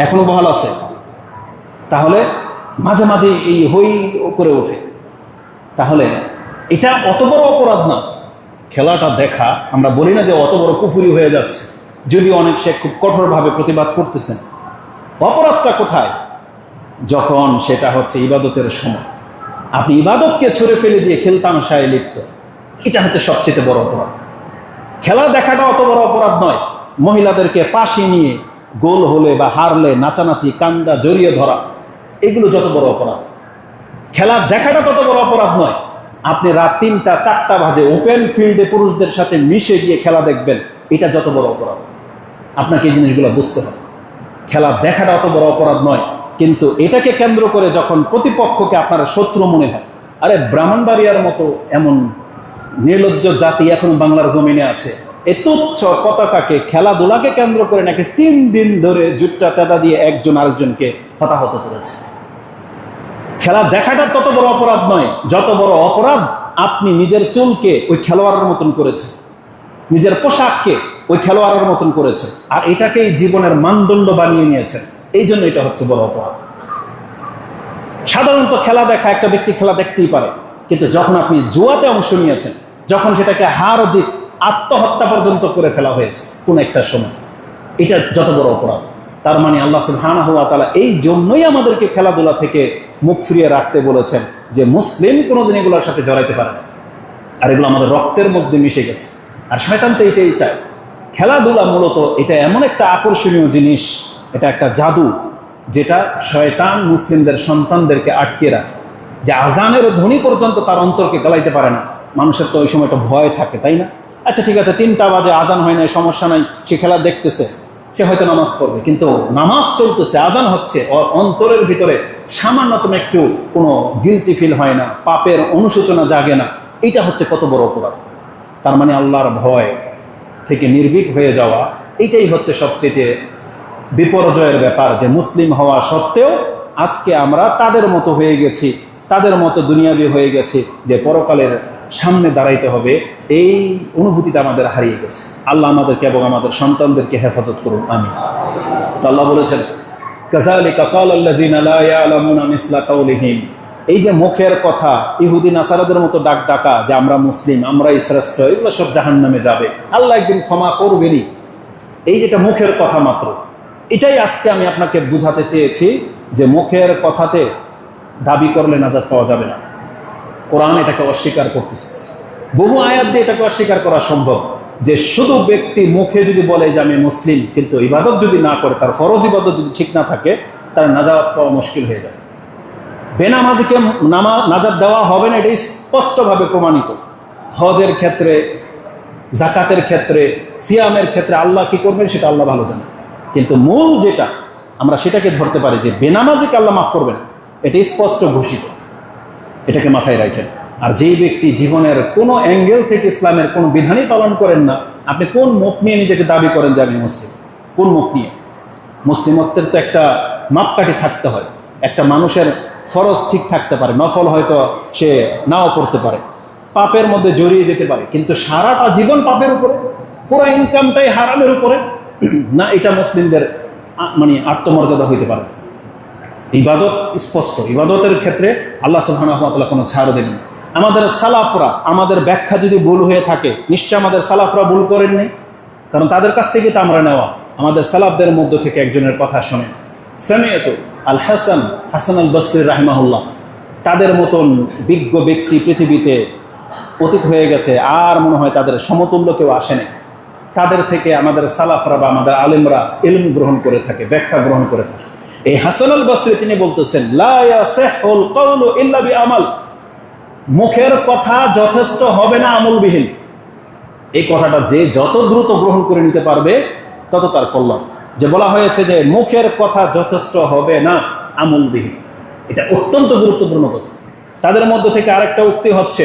এখনো বহাল আছে। তাহলে মাঝে মাঝে এই হই করে ওঠে। তাহলে এটা অত বড় অপরাধ না খেলাটা দেখা। আমরা বলি না যে অত বড় কুফরি হয়ে যাচ্ছে, যদিও অনেক সে খুব কঠোরভাবে প্রতিবাদ করতেছেন। অপরাধটা কোথায়? যখন সেটা হচ্ছে ইবাদতের সময় আপনি ইবাদতকে ছুঁড়ে ফেলে দিয়ে খেলতামশায় লিপ্ত, এটা হচ্ছে সবচেয়ে বড় অপরাধ। খেলা দেখাটা অত বড় অপরাধ নয়। মহিলাদেরকে পাশে নিয়ে গোল হলে বা হারলে নাচানাচি, কান্দা, জড়িয়ে ধরা, এগুলো যত বড় অপরাধ। খেলা দেখাটা তত বড় অপরাধ নয়। আপনি রাত 3টা 4টা বাজে ওপেন ফিল্ডে পুরুষদের সাথে মিশে গিয়ে খেলা দেখবেন, এটা যত বড় অপরাধ। আপনাকে এই জিনিসগুলো বুঝতে হবে। খেলা দেখাটা অত বড় অপরাধ নয়, কিন্তু এটাকে কেন্দ্র করে যখন প্রতিপক্ষকে আপনার শত্রু মনে হয়, আরে ব্রাহ্মণবাড়িয়ার মতো এমন নির্লজ্জ জাতি এখন বাংলার জমিনে আছে, এ তুচ্ছ পতাকাকে, খেলাধুলাকে কেন্দ্র করে নাকি 3 দিন ধরে জুটটা তেদা দিয়ে একজন আরেকজনকে হতাহত করেছে। খেলা দেখাটা তত বড় অপরাধ নয়, যত বড় অপরাধ আপনি নিজের চুলকে ওই খেলোয়াড়ের মতন করেছেন, নিজের পোশাককে ওই খেলোয়াড়ের মতন করেছে, আর এটাকেই জীবনের মানদণ্ড বানিয়ে নিয়েছেন। এই জন্য এটা হচ্ছে বড় অপরাধ। সাধারণত খেলা দেখা একটা ব্যক্তি খেলা দেখতেই পারে, কিন্তু যখন আপনি জুয়াতে অংশ নিয়েছেন, যখন সেটাকে হার জিত আত্মহত্যা পর্যন্ত করে ফেলা হয়েছে কোন একটা সময়, এটা যত বড় অপরাধ। তার মানে আল্লাহ সুবহানাহু ওয়া তাআলা এই জন্যই আমাদেরকে খেলাধুলা থেকে মুখ ফিরিয়ে রাখতে বলেছেন, যে মুসলিম কোনোদিন এগুলোর সাথে জড়াইতে পারে না। আর এগুলো আমাদের রক্তের মধ্যে মিশে গেছে। আর শয়তান তো এটাই চায়। খেলাধুলা মূলত এটা এমন একটা আকর্ষণীয় জিনিস, এটা একটা জাদু, যেটা শয়তান মুসলিমদের সন্তানদেরকে আটকে রাখে, যে আজানের ধ্বনি পর্যন্ত তার অন্তরকে গলাইতে পারে না। মানুষের তো ওই সময় একটা ভয় থাকে, তাই না? আচ্ছা ঠিক আছে, 3টা বাজে আজান হয় নাই, সমস্যা নাই, সে খেলা দেখতেছে, সে হয়তো নামাজ পড়বে, কিন্তু নামাজ চলতেছে, আজান হচ্ছে, অন্তরের ভিতরে সামান্যতম একটু কোনো গিলটি ফিল হয় না, পাপের অনুশোচনা জাগে না। এটা হচ্ছে কত বড় অপরাধ। তার মানে আল্লাহর ভয় থেকে নির্ভীক হয়ে যাওয়া, এটাই হচ্ছে সবচেয়ে বিপর্যয়ের ব্যাপার, যে মুসলিম হওয়া সত্ত্বেও আজকে আমরা তাদের মতো হয়ে গেছি, তাদের মতো দুনিয়াবি হয়ে গেছি, যে পরকালের সামনে দাঁড়াইতে হবে, এই অনুভূতিটা আমাদের হারিয়ে গেছে। আল্লাহ আমাদেরকে এবং আমাদের সন্তানদেরকে হেফাজত করুন, আমিন। তো আল্লাহ বলেছেন কাযালিকা ক্বালাল্লাযীনা লা ইয়ালামুনা মিসলা কাওলিহিম। এই যে মুখের কথা, ইহুদি নাসারাদের মতো ডাক ডাকা যে আমরা মুসলিম, আমরাই শ্রেষ্ঠ, এগুলো সব জাহান্নামে যাবে, আল্লাহ একদিন ক্ষমা করবেনই, এই যেটা মুখের কথা মাত্র, এটাই আজকে আমি আপনাকে বুঝাতে চেয়েছি, যে মুখের কথাতে দাবি করলে নাজাত পাওয়া যাবে না। কোরআন এটাকে অস্বীকার করতেছে, বহু আয়াত দিয়ে এটাকে অস্বীকার করা সম্ভব, যে শুধু ব্যক্তি মুখে যদি বলে যে আমি মুসলিম, কিন্তু ইবাদত যদি না করে, তার ফরজ ইবাদত যদি ঠিক না থাকে, তার নাজাত পাওয়া মুশকিল হয়ে যায়। বেনামাজিকে নাজাত দেওয়া হবে না, এটাই স্পষ্টভাবে প্রমাণিত। হজের ক্ষেত্রে, জাকাতের ক্ষেত্রে, সিয়ামের ক্ষেত্রে আল্লাহ কি করবেন সেটা আল্লাহ ভালো জানেন, কিন্তু মূল যেটা আমরা সেটাকে ধরতে পারি, যে বেনামাজিকে আল্লাহ মাফ করবেন, এটা স্পষ্ট ঘোষিত, এটাকে মাথায় রাখেন। আর যেই ব্যক্তি জীবনের কোনো অ্যাঙ্গেল থেকে ইসলামের কোনো বিধানই পালন করেন না, আপনি কোন মুখ নিয়ে নিজেকে দাবি করেন যে আমি মুসলিম? কোন মুখ নিয়ে? মুসলিমত্বের তো একটা মাপকাঠি থাকতে হয়। একটা মানুষের ফরজ ঠিক থাকতে পারে, নফল হয়তো সে নাও পড়তে পারে, পাপের মধ্যে জড়িয়ে যেতে পারে, কিন্তু সারাটা জীবন পাপের উপরে, পুরো ইনকামটাই হারামের উপরে না, এটা মুসলিমদের মানে আত্মমর্যাদা হইতে পারে। ইবাদত স্পষ্ট, ইবাদতের ক্ষেত্রে আল্লাহ সুবহানাহু ওয়া তাআলা কোনো ছাড় দেবেন। আমাদের সালাফরা, আমাদের ব্যাখ্যা যদি ভুল হয়ে থাকে, নিশ্চয় আমাদের সালাফরা ভুল করেননি, কারণ তাদের কাছ থেকে তো আমরা নেওয়া। আমাদের সালাফদের মধ্য থেকে একজনের কথা শোনে, সামিআতু আল হাসান আল বসরি রাহিমাহুল্লাহ, তাদের মতন বিজ্ঞ ব্যক্তি পৃথিবীতে অতীত হয়ে গেছে, আর মনে হয় তাদের সমতুল্য কেউ আসেনি। তাদের থেকে আমাদের সালাফরা বা আমাদের আলেমরা ইলম গ্রহণ করে থাকে, ব্যাখ্যা গ্রহণ করে থাকে। এই হাসান আল বসরি তিনি বলতেছেন, লা ইয়াসিহুল কাউলু ইল্লা বিআমাল, মুখের কথা যথেষ্ট হবে না আমলবিহীন। এই কথাটা যে যত দ্রুত গ্রহণ করে নিতে পারবে তত তার কল্যাণ। যে বলা হয়েছে যে মুখের কথা যথেষ্ট হবে না আমলবিহীন, এটা অত্যন্ত গুরুত্বপূর্ণ কথা। তাদের মধ্য থেকে আরেকটা উক্তি হচ্ছে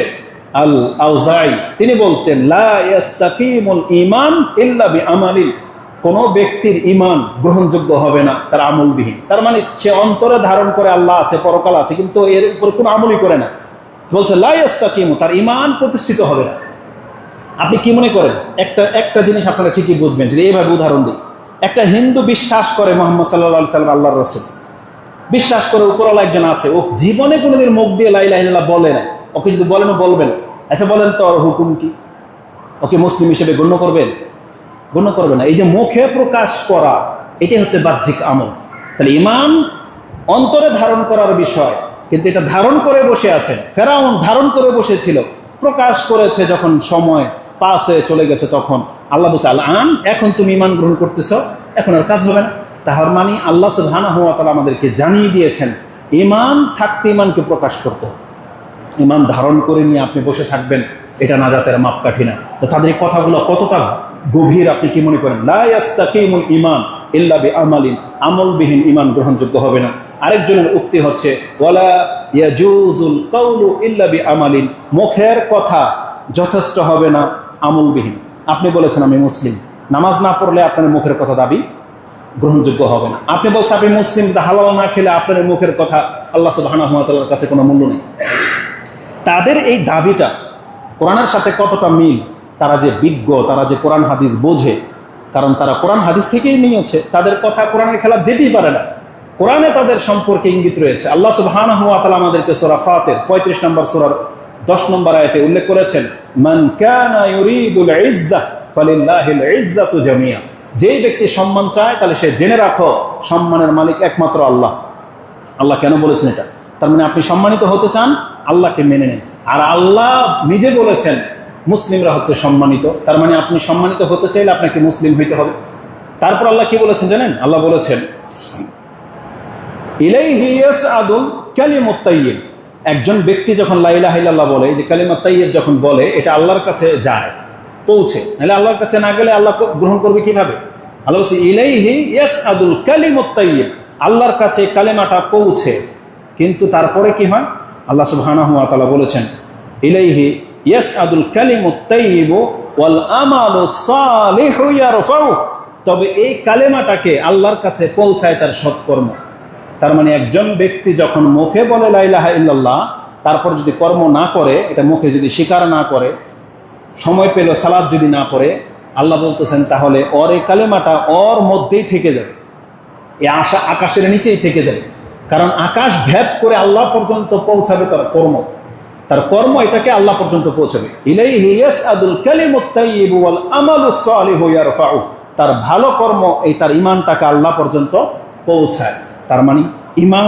আল আউজাই, তিনি বলতেন, লা ইয়াস্তাকিমুল ঈমান ইল্লা বিআমালিন, কোনো ব্যক্তির ঈমান গ্রহণযোগ্য হবে না তার আমলবিহীন। তার মানে সে অন্তরে ধারণ করে আল্লাহ আছে, পরকাল আছে, কিন্তু এর উপর কোনো আমলই করে না। বলছে লা ইয়াস্তাকিমু, তার ঈমান প্রতিষ্ঠিত হবে না। আপনি কি মনে করেন? একটা জিনিস আপনারা ঠিকই বুঝবেন যদি এইভাবে উদাহরণ দিই। একটা হিন্দু বিশ্বাস করে মুহাম্মদ সাল্লাল্লাহু আলাইহি সাল্লাম আল্লাহর রাসূল, বিশ্বাস করে উপরওয়ালা একজন আছে, ও জীবনে কোনোদিন মুখ দিয়ে লা ইলাহা ইল্লাল্লাহ বলে না। ওকে যদি বলেন, ও বলবেন, আচ্ছা বলেন তো ওর হুকুম কি? ওকে মুসলিম হিসেবে গণ্য করবেন? গণ্য করবে না। এই যে মুখে প্রকাশ করা, এটাই হচ্ছে বাহ্যিক আমল। তাহলে ঈমান অন্তরে ধারণ করার বিষয়, কিন্তু এটা ধারণ করে বসে আছেন। ফেরাউন ধারণ করে বসেছিল, প্রকাশ করেছে যখন সময় পাস হয়ে চলে গেছে, তখন আল্লাহ বলছে আল-আন, এখন তুমি ঈমান গ্রহণ করতেছ, এখন আর কাজ হবে না। তাহার মানে আল্লাহ সুবহানাহু ওয়া তাআলা আমাদেরকে জানিয়ে দিয়েছেন ঈমান থাকতে ঈমানকে প্রকাশ করতে হবে। ঈমান ধারণ করে নিয়ে আপনি বসে থাকবেন, এটা নাজাতের মাপকাঠি না। তো তাদের এই কথাগুলো কতটা গভীর আপনি কি মনে করেন? লা ইয়াস্তাকিমুল ঈমান ইল্লা বিআমালিন, আমলবিহীন ঈমান গ্রহণযোগ্য হবে না। আরেকজনের উক্তি হচ্ছে ওয়ালা ইয়াজুজুল কাউলু ইল্লা বিআমালিন, মুখের কথা যথেষ্ট হবে না আমলবিহীন। আপনি বলেছেন আমি মুসলিম, নামাজ না পড়লে আপনার মুখের কথা দাবি গ্রহণযোগ্য হবে না। আপনি বলছেন আপনি মুসলিম, হালাল না খেলে আপনার মুখের কথা আল্লাহ সুবহানাহু ওয়া তাআলার কাছে কোনো মূল্য নেই। তাদের এই দাবিটা কোরআনের সাথে কতটা মিল, তারা যে বিজ্ঞ, তারা যে কোরআন হাদিস বোঝে, কারণ তারা কোরআন হাদিস থেকেই নিয়েছে। তাদের কথা কোরআনের খেলাফ যেতেই পারে না। কোরআনে তাদের সম্পর্কে ইঙ্গিত রয়েছে। আল্লাহ সুবহানাহু ওয়া তাআলা আমাদেরকে সূরা ফাতির 35 নম্বর সূরার 10 নম্বর আয়াতে উল্লেখ করেছেন, মান কানা ইউরিদুল ইজ্জাহ ফালিল্লাহিল ইজ্জাতু জামিয়া, যেই ব্যক্তি সম্মান চায় তাহলে সে জেনে রাখো সম্মানের মালিক একমাত্র আল্লাহ। আল্লাহ কেন বলেছেন এটা? তার মানে আপনি সম্মানিত হতে চান, আল্লাহকে মেনে নেন। আর আল্লাহ নিজে বলেছেন মুসলিমরা হচ্ছে সম্মানিত, তার মানে আপনি সম্মানিত হতে চাইলে আপনাকে মুসলিম হইতে হবে। তারপর আল্লাহ কি বলেছেন জানেন? আল্লাহ বলেছেন ইলাইহি ইয়াসআদুল কালিমুত তাইয়্যিব, একজন ব্যক্তি যখন লা ইলাহা ইল্লাল্লাহ বলে, যে কালিমাত তাইয়্যিব যখন বলে, এটা আল্লাহর কাছে যায়, পৌঁছে। নাহলে আল্লাহর কাছে না গেলে আল্লাহ গ্রহণ করবে কিভাবে? আল্লাহ বলছে ইলাইহি ইয়াসআদুল কালিমুত তাইয়্যিব, আল্লাহর কাছে কালেমাটা পৌঁছে। কিন্তু তারপরে কি হয়? আল্লাহ সুবহানাহু ওয়া তাআলা বলেছেন ইলাইহি ইয়াসআদুল কালিমুত তাইয়্যিব ওয়াল আমালুস সালিহু ইয়ারফাউ, তবে এই কালেমাটাকে আল্লাহর কাছে পৌঁছায় তার সৎকর্ম। তার মানে একজন ব্যক্তি যখন মুখে বলে লা ইলাহা ইল্লাল্লাহ, তারপর যদি কর্ম না করে, এটা মুখে যদি স্বীকার না করে, সময় পেল সালাত যদি না পড়ে, আল্লাহ বলতেছেন তাহলে ওর এই কালেমাটা ওর মধ্যেই থেকে যাবে, এই আশা আকাশের নিচেই থেকে যাবে। কারণ আকাশ ভেদ করে আল্লাহ পর্যন্ত পৌঁছাবে তার কর্ম, তার কর্ম এটাকে আল্লাহ পর্যন্ত পৌঁছাবে। ইলাইহি ইয়াসআদুল কালিমুত তাইয়্যিব ওয়াল আমালুস সালিহু ইয়ারফাউ, তার ভালো কর্ম এই তার ঈমানটাকে আল্লাহ পর্যন্ত পৌঁছায়। তার মানে ঈমান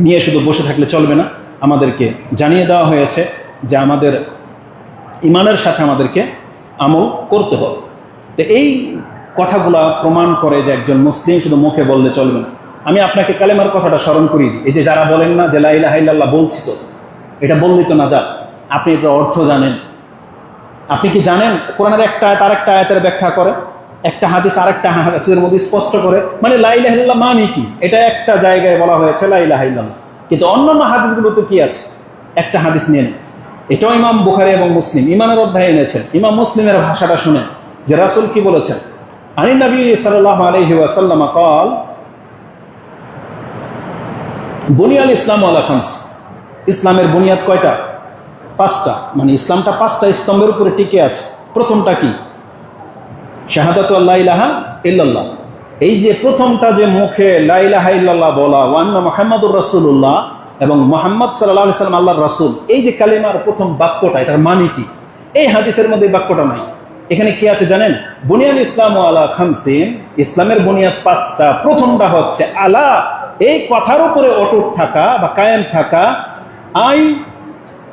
নিয়ে শুধু বসে থাকলে চলবে না, আমাদেরকে জানিয়ে দেওয়া হয়েছে যে আমাদের ঈমানের সাথে আমাদেরকে আমল করতে হবে। তো এই কথাগুলা প্রমাণ করে যে একজন মুসলিম শুধু মুখে বললে চলবে না। আমি আপনাকে কালেমার কথাটা স্মরণ করিয়ে দিই। এই যে যারা বলেন না যে লা ইলাহা ইল্লাল্লাহ বলছি, তো এটা বললি তো না যা, আপনি এটার অর্থ জানেন? আপনি কি জানেন কোরআনের একটা আয়াত আরেকটা আয়াতের ব্যাখ্যা করে, একটা হাদিস আরেকটা হাদিসের মধ্যে স্পষ্ট করে? মানে লা ইলাহা ইল্লাল্লাহ মানে কি, এটা একটা জায়গায় বলা হয়েছে লা ইলাহা ইল্লাল্লাহ, কিন্তু অন্যান্য হাদিসগুলো তো কি আছে? একটা হাদিস নিয়ে নেন, এটাও ইমাম বুখারী এবং মুসলিম ঈমানের অধ্যায়ে এনেছেন। ইমাম মুসলিমের ভাষাটা শুনেন যে রাসূল কি বলেছেন। আনি নবী সাল্লাল্লাহু আলাইহি ওয়াসাল্লাম قال বুনিয়াল ইসলাম আলা খামস, ইসলামের বুনিয়াদ কয়টা? 5টা। মানে ইসলামটা 5টা স্তম্ভের উপরে টিকে আছে। প্রথমটা কি? শাহাদাতু আল্লা ইলাহা ইল্লাল্লাহ, এই যে প্রথমটা যে মুখে লা ইলাহা ইল্লাল্লাহ বলা ওয়া আন্না মুহাম্মাদুর রাসূলুল্লাহ এবং মুহাম্মদ সাল্লাল্লাহু আলাইহি সাল্লাম আল্লাহর রাসূল, এই যে কালিমার প্রথম বাক্যটা, এটার মানে কি? এই হাদিসের মধ্যে বাক্যটা নাই। এখানে কি আছে জানেন? বুনিয়াল ইসলামু আলা খামসিন, ইসলামের বুনিয়াদ 5টা। প্রথমটা হচ্ছে আলা, এই কথার উপরে অটুট থাকা বা কায়েম থাকা, আই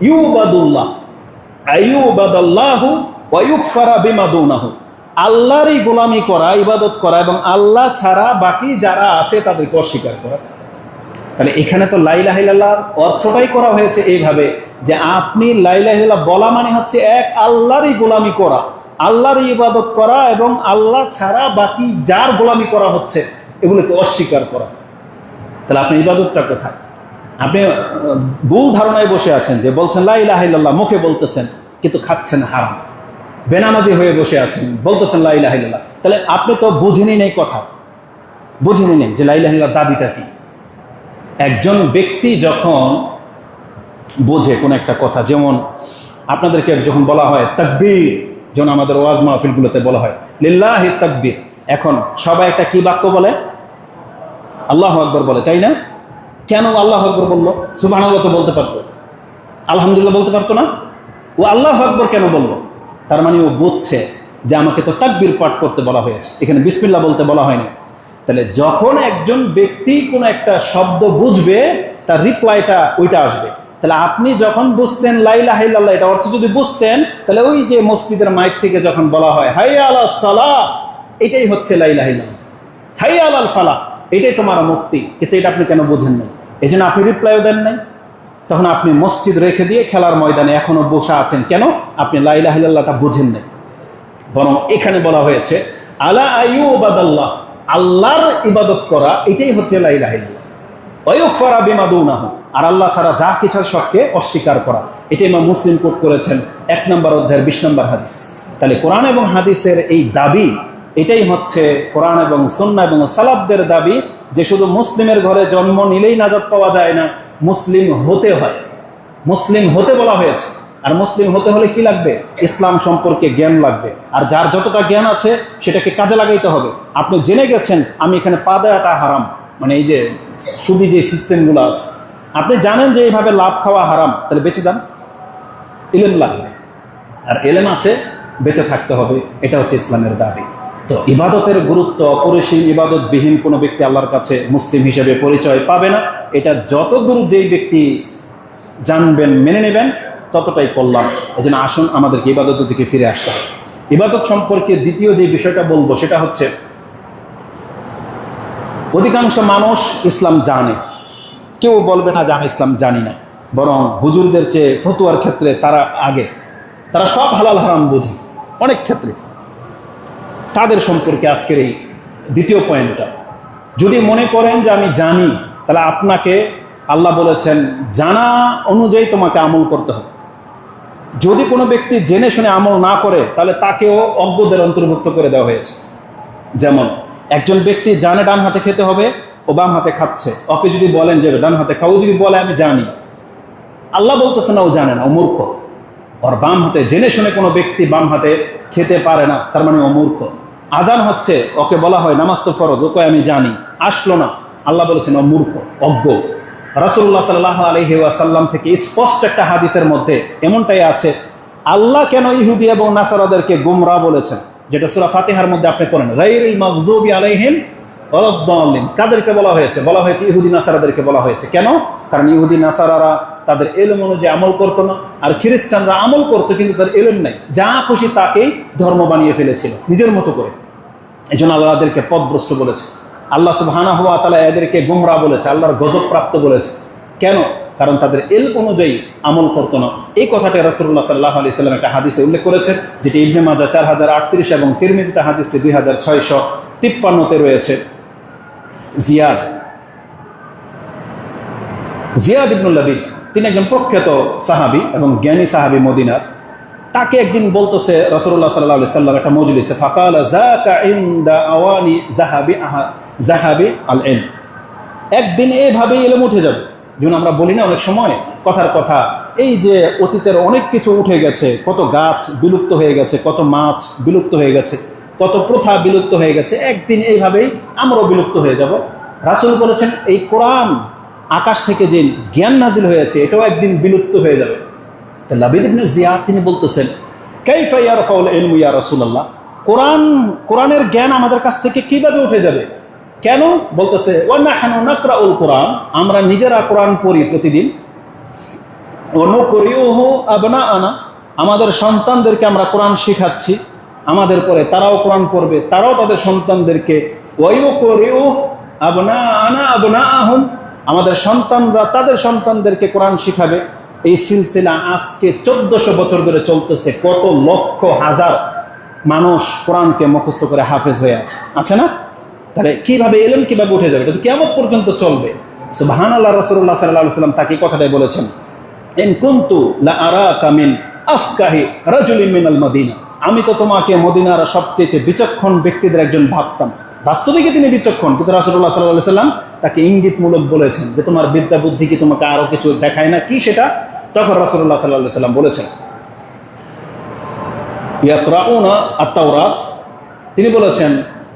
ইউবাদুল্লাহ, আইয়ুবাদাল্লাহু ওয়া ইউগফারা বিমা দুনাহু, আল্লাহরই গোলামি করা, ইবাদত করা এবং আল্লাহ ছাড়া বাকি যারা আছে তাদেরকে অস্বীকার করা। তাহলে এখানে তো লা ইলাহা ইল্লাল্লাহর অর্থটাই করা হয়েছে এইভাবে যে আপনি লা ইলাহা ইল্লাল্লাহ বলা মানে হচ্ছে এক আল্লাহরই গোলামি করা, আল্লাহরই ইবাদত করা এবং আল্লাহ ছাড়া বাকি যার গোলামি করা হচ্ছে এগুলোকে অস্বীকার করা। তাহলে আপনার ইবাদতটা কোথায়? আপনি ভুল ধারণায় বসে আছেন যে বলছেন লা ইলাহা ইল্লাল্লাহ, মুখে বলতেছেন কিন্তু খাচ্ছেন হারাম, বেনামাজি হয়ে বসে আছেন, বলতেছেন লা ইলাহা ইল্লাল্লাহ। তাহলে আপনি তো বুঝেনি নেই কথা, বুঝেনি নেই যে লা ইলাহা ইল্লাল্লাহর দাবিটা কি। একজন ব্যক্তি যখন বোঝে কোন একটা কথা, যেমন আপনাদেরকে যখন বলা হয় তাকবীর, যেমন আমাদের ওয়াজ মাহফিলগুলোতে বলা হয় লিল্লাহি তাকবীর, এখন সবাই একটা কি বাক্য বলে? আল্লাহু আকবার বলে, তাই না? কেন আল্লাহু আকবার বললো? সুবহানাল্লাহ তো বলতে পারতো, আলহামদুলিল্লাহ বলতে পারতো না? ও আল্লাহু আকবার কেন বললো? তার মানে ও বুঝছে যে আমাকে তো তাকবীর পাঠ করতে বলা হয়েছে, এখানে বিসমিল্লাহ বলতে বলা হয়নি। তাহলে যখন একজন ব্যক্তি কোনো একটা শব্দ বুঝবে, তার রিপ্লাইটা ওইটা আসবে। তাহলে আপনি যখন বুঝতেন লা ইলাহা ইল্লাল্লাহ, এটা অর্থ যদি বুঝতেন, তাহলে ওই যে মসজিদের মাইক থেকে যখন বলা হয় হাইয়া আলাস সালাহ, এটাই হচ্ছে লা ইলাহা ইল্লাল্লাহ, হাইয়া আলাল ফালাহ, এটাই তোমার মুক্তি। কিন্তু এটা আপনি কেন বুঝেন নাই? এই জন্য আপনি রিপ্লাইও দেন নাই। তখন আপনি মসজিদ রেখে দিয়ে খেলার ময়দানে এখনো বসে আছেন। কেন? আপনি লা ইলাহা ইল্লাল্লাহটা বুঝেন নাই। বরং এখানে বলা হয়েছে আলা আইয়ুবাদাল্লাহ, আল্লাহর ইবাদত করা, এটাই হচ্ছে লা ইলাহা ইল্লাল্লাহ। ওয়া ইউগফারা বিমা দুনাহু, আর আল্লাহ ছাড়া যা কিছু সবকে অস্বীকার করা। এটা ইমাম মুসলিম কোট করেছেন 1 নম্বর অধ্যায়ের 20 নম্বর হাদিস। তাহলে কোরআন এবং হাদিসের এই দাবি, এটাই হচ্ছে কোরআন এবং সুন্নাহ এবং সালাফদের দাবি, যে শুধু মুসলিমের ঘরে জন্ম নিলেই নাজাত পাওয়া যায় না, মুসলিম হতে হয়। মুসলিম হতে বলা হয়েছে। আর মুসলিম হতে হলে কি লাগবে? ইসলাম সম্পর্কে জ্ঞান লাগবে। আর যার যতটা জ্ঞান আছে সেটাকে কাজে লাগাইতে হবে। আপনি জেনে গেছেন আমি এখানে পা দেওয়াটা হারাম, মানে এই যে সুদি যে সিস্টেমগুলো আছে, আপনি জানেন যে এইভাবে লাভ খাওয়া হারাম, তাহলে বেঁচে যান। ইলম লাগবে, আর এলেম আছে, বেঁচে থাকতে হবে। এটা হচ্ছে ইসলামের দাবি। তো ইবাদতের গুরুত্ব অপরিসীম। ইবাদতবিহীন কোনো ব্যক্তি আল্লাহর কাছে মুসলিম হিসেবে পরিচয় পাবে না। এটা যতদূর যেই ব্যক্তি জানবেন, মেনে নেবেন, ততটাই কল্যাণ। এই জন্য আসুন আমাদেরকে ইবাদতের দিকে ফিরে আসতে হবে। ইবাদত সম্পর্কে দ্বিতীয় যে বিষয়টা বলবো সেটা হচ্ছে, অধিকাংশ মানুষ ইসলাম জানে, কেউ বলবে না যে আমি ইসলাম জানি না, বরং হুজুরদের চেয়ে ফতুয়ার ক্ষেত্রে তারা আগে, তারা সব হালাল হারাম বোঝে অনেক ক্ষেত্রে। তাদের সম্পর্কে আজকের এই দ্বিতীয় পয়েন্টটা, যদি মনে করেন যে আমি জানি, তাহলে আপনাকে আল্লাহ বলেছেন জানা অনুযায়ী তোমাকে আমল করতে হবে। যদি কোনো ব্যক্তি জেনে শুনে আমল না করে, তাহলে তাকেও অজ্ঞদের অন্তর্ভুক্ত করে দেওয়া হয়েছে। যেমন একজন ব্যক্তি জানে ডান হাতে খেতে হবে, ও বাম হাতে খাচ্ছে, ওকে যদি বলেন যে ডান হাতে খাও, যদি বলে আমি জানি, আল্লাহ বলতেছে না ও জানে না, ও মূর্খ। ওর বাম হাতে জেনে শুনে কোনো ব্যক্তি বাম হাতে খেতে পারে না, তার মানে ও মূর্খ। আজান হচ্ছে, ওকে বলা হয় নামাজ তো ফরজ, ওকে আমি জানি, আসলো না, আল্লাহ বলেছেন ও মূর্খ, অজ্ঞ। রাসূলুল্লাহ সাল্লাল্লাহু আলাইহি ওয়াসাল্লাম থেকে স্পষ্ট একটা হাদিসের মধ্যে এমনটাই আছে, আল্লাহ কেন ইহুদি এবং নাসারাদেরকে গুমরাহ বলেছেন, যেটা সূরা ফাতিহার মধ্যে আপনি পড়েন, গায়রিল মাগযুবি আলাইহিম ওয়ালাদ-দাল্লিন। কাদেরকে বলা হয়েছে? বলা হয়েছে ইহুদি নাসারাদেরকে বলা হয়েছে। কেন? কারণ ইহুদি নাসারারা তাদের এলম অনুযায়ী আমল করতো না, আর খ্রিস্টানরা আমল করতো কিন্তু তাদের এলম নাই, যা খুশি তাকেই ধর্ম বানিয়ে ফেলেছিল নিজের মতো করে। এই জন্য আল্লাহ তাদেরকে পথভ্রষ্ট বলেছে। আল্লাহ সুবহানাহু ওয়া তাআলা এদেরকে গুমরাহ বলেছে, আল্লাহর গজব প্রাপ্ত বলেছে। কেন? কারণ তাদের এলম অনুযায়ী আমল করতো না। এই কথাটা রাসূলুল্লাহ সাল্লাল্লাহু আলাইহি ওয়াসাল্লাম একটা হাদিসে উল্লেখ করেছেন, যেটি ইবনে মাজাহ 4038 এবং তিরমিজিতে হাদিসটি 2653-তে রয়েছে। জিয়াদ ইবনুল লাবিদ, তিনি একজন প্রখ্যাত সাহাবী এবং জ্ঞানী সাহাবী মদিনার। তাকে একদিন বলতেছে রাসূলুল্লাহ সাল্লাল্লাহু আলাইহি ওয়াসাল্লাম একটা মজলিসে, ফাকালা যাকা ইনদা আওয়ানি যাহাবি আল ইলম। একদিন এভাবেই ইলম উঠে যাবে। যেমন আমরা বলি না অনেক সময় কথার কথা, এই যে অতীতের অনেক কিছু উঠে গেছে, কত গাছ বিলুপ্ত হয়ে গেছে, কত মাছ বিলুপ্ত হয়ে গেছে, কত প্রথা বিলুপ্ত হয়ে গেছে, একদিন এইভাবেই আমরাও বিলুপ্ত হয়ে যাব। রাসূল বলেছেন এই কোরআন আকাশ থেকে যে জ্ঞান নাজিল হয়েছে এটাও একদিন বিলুপ্ত হয়ে যাবে। তো লাবিদ ইবনে জিয়াদ তিনি বলতেছেন কাইফা ইয়ারফাউল ইলমু ইয়া রাসূলুল্লাহ, কোরআনের জ্ঞান আমাদের কাছ থেকে কিভাবে উঠে যাবে? কেন? বলতেছে ওয়া নাহনু নাকরাউল কোরআন, আমরা নিজেরা কোরআন পড়ি প্রতিদিন, ওয়া নুকরিউহু আবনাআনা, আমাদের সন্তানদেরকে আমরা কোরআন শিখাচ্ছি, আমাদের পরে তারাও কোরআন পড়বে, তারাও তাদের সন্তানদেরকে, ওয়া ইউকরিউ আবনাআনা আবনাআহুম, আমাদের সন্তানরা তাদের সন্তানদেরকে কোরআন শিখাবে। এই সিলসিলা আজকে 1400 বছর ধরে চলতেছে। কত লক্ষ হাজার মানুষ কোরআনকে মুখস্থ করে হাফেজ হয়ে আছে না? তাহলে কিভাবে এলেন, কিভাবে উঠে যাবে? এটা তো কিয়ামত পর্যন্ত চলবে। সুবহানাল্লাহ, রাসূলুল্লাহ সাল্লাল্লাহু আলাইহি ওয়াসাল্লাম তাকে কথাটাই বলেছেন, ইন কুনতু লা আরাকা মিন আফকাহি রাজুলিন মিনাল মদিনা, আমি তো তোমাকে মদিনার সবচেয়ে বিচক্ষণ ব্যক্তিদের একজন ভাবতাম। বাস্তবিক তিনি বিচক্ষণ, কিন্তু রাসূলুল্লাহ সাল্লাল্লাহু আলাইহি ওয়াসাল্লাম তাকে ইঙ্গিতমূলক বলেছেন যে তোমার বিদ্যা বুদ্ধি কি তোমাকে আরো কিছু দেখায় না? কি সেটা? তখন রাসূলুল্লাহ সাল্লাল্লাহু আলাইহি ওয়াসাল্লাম বলেছেন ইয়াকরাউনা আত-তাওরাত, তিনি বলেছেন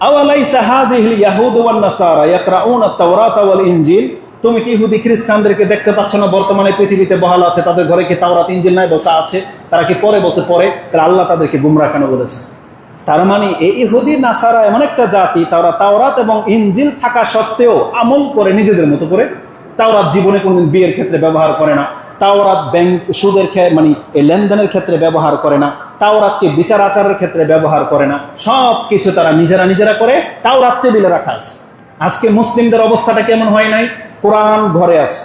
আওয়ালাইসা হাযিহিল ইয়াহুদ ওয়ান নাসারা ইয়াকরাউনা আত-তাওরাত ওয়াল ইনজিল, তুমি কি ইহুদি খ্রিস্টানদেরকে দেখতে পাচ্ছ না বর্তমানে পৃথিবীতে বহাল আছে, তাদের ঘরে কি তাওরাত ইনজিল নাই? বলছে আছে। তারা কি পড়ে? বলছে পড়ে। তাহলে আল্লাহ তাদেরকে গুমরাহ কেন বলেছে? তার মানে এই ইহুদি নাসারা এমন একটা জাতি, তারা তাওরাত এবং ইনজিল থাকা সত্ত্বেও আমল করে নিজেদের মতো করে। তাওরাত জীবনে কোনোদিন বিয়ের ক্ষেত্রে ব্যবহার করে না, তাওরাত ব্যাংক সুদের মানে এই লেনদেনের ক্ষেত্রে ব্যবহার করে না, তাওরাতকে বিচার আচারের ক্ষেত্রে ব্যবহার করে না, সব কিছু তারা নিজেরা করে। তাওরাত টেবিলে রাখা আছে। আজকে মুসলিমদের অবস্থাটা কেমন হয় নাই? কোরআন ঘরে আছে,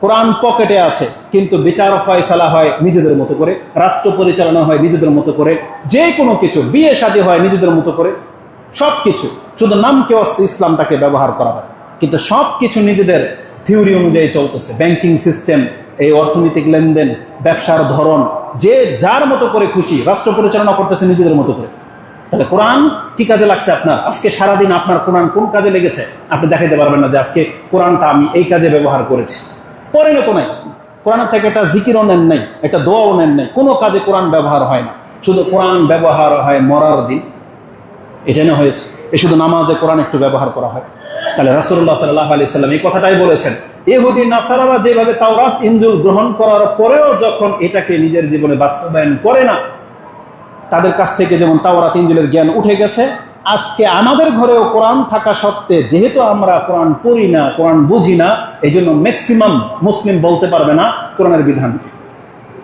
কোরআন পকেটে আছে, কিন্তু বিচার ফয়সালা হয় নিজেদের মতো করে, রাষ্ট্র পরিচালনা হয় নিজেদের মতো করে, যে কোনো কিছু বিয়ে শাদী হয় নিজেদের মতো করে, সব কিছু শুধু নামকে ইসলামটাকে ব্যবহার করা হয়, কিন্তু সব কিছু নিজেদের থিওরি অনুযায়ী চলতেছে। ব্যাংকিং সিস্টেম, এই অর্থনৈতিক লেনদেন, ব্যবসার ধরন, যে যার মতো করে খুশি রাষ্ট্র পরিচালনা করতেছে নিজেদের মতো করে। তাহলে কোরআন কি কাজে লাগছে আপনার? আজকে সারাদিন আপনার কোরআন কোন কাজে লেগেছে? আপনি দেখাইতে পারবেন না যে আজকে কোরআনটা আমি এই কাজে ব্যবহার করেছি। পরিণত নাই, কোরআনের থেকে একটা জিকিরও নেন নাই, একটা দোয়াও নেন নাই, কোনো কাজে কোরআন ব্যবহার হয় না। শুধু কোরআন ব্যবহার হয় মরার দিন, এটা না হয়েছে। এ শুধু নামাজে কোরআন একটু ব্যবহার করা হয়। তাহলে রাসূলুল্লাহ সাল্লাল্লাহু আলাইহি সাল্লাম এই কথাটাই বলেছেন, ইহুদি নাসারারা যেভাবে তাওরাত ইনজিল গ্রহণ করার পরেও যখন এটাকে নিজের জীবনে বাস্তবায়ন করে না, তাদের কাছ থেকে যেমন তাওরাত ইনজিলের জ্ঞান উঠে গেছে, আজকে আমাদের ঘরেও কোরআন থাকা সত্ত্বে যেহেতু আমরা কোরআন পড়ি না, কোরআন বুঝি না, এই জন্য ম্যাক্সিমাম মুসলিম বলতে পারবে না কোরআনের বিধান,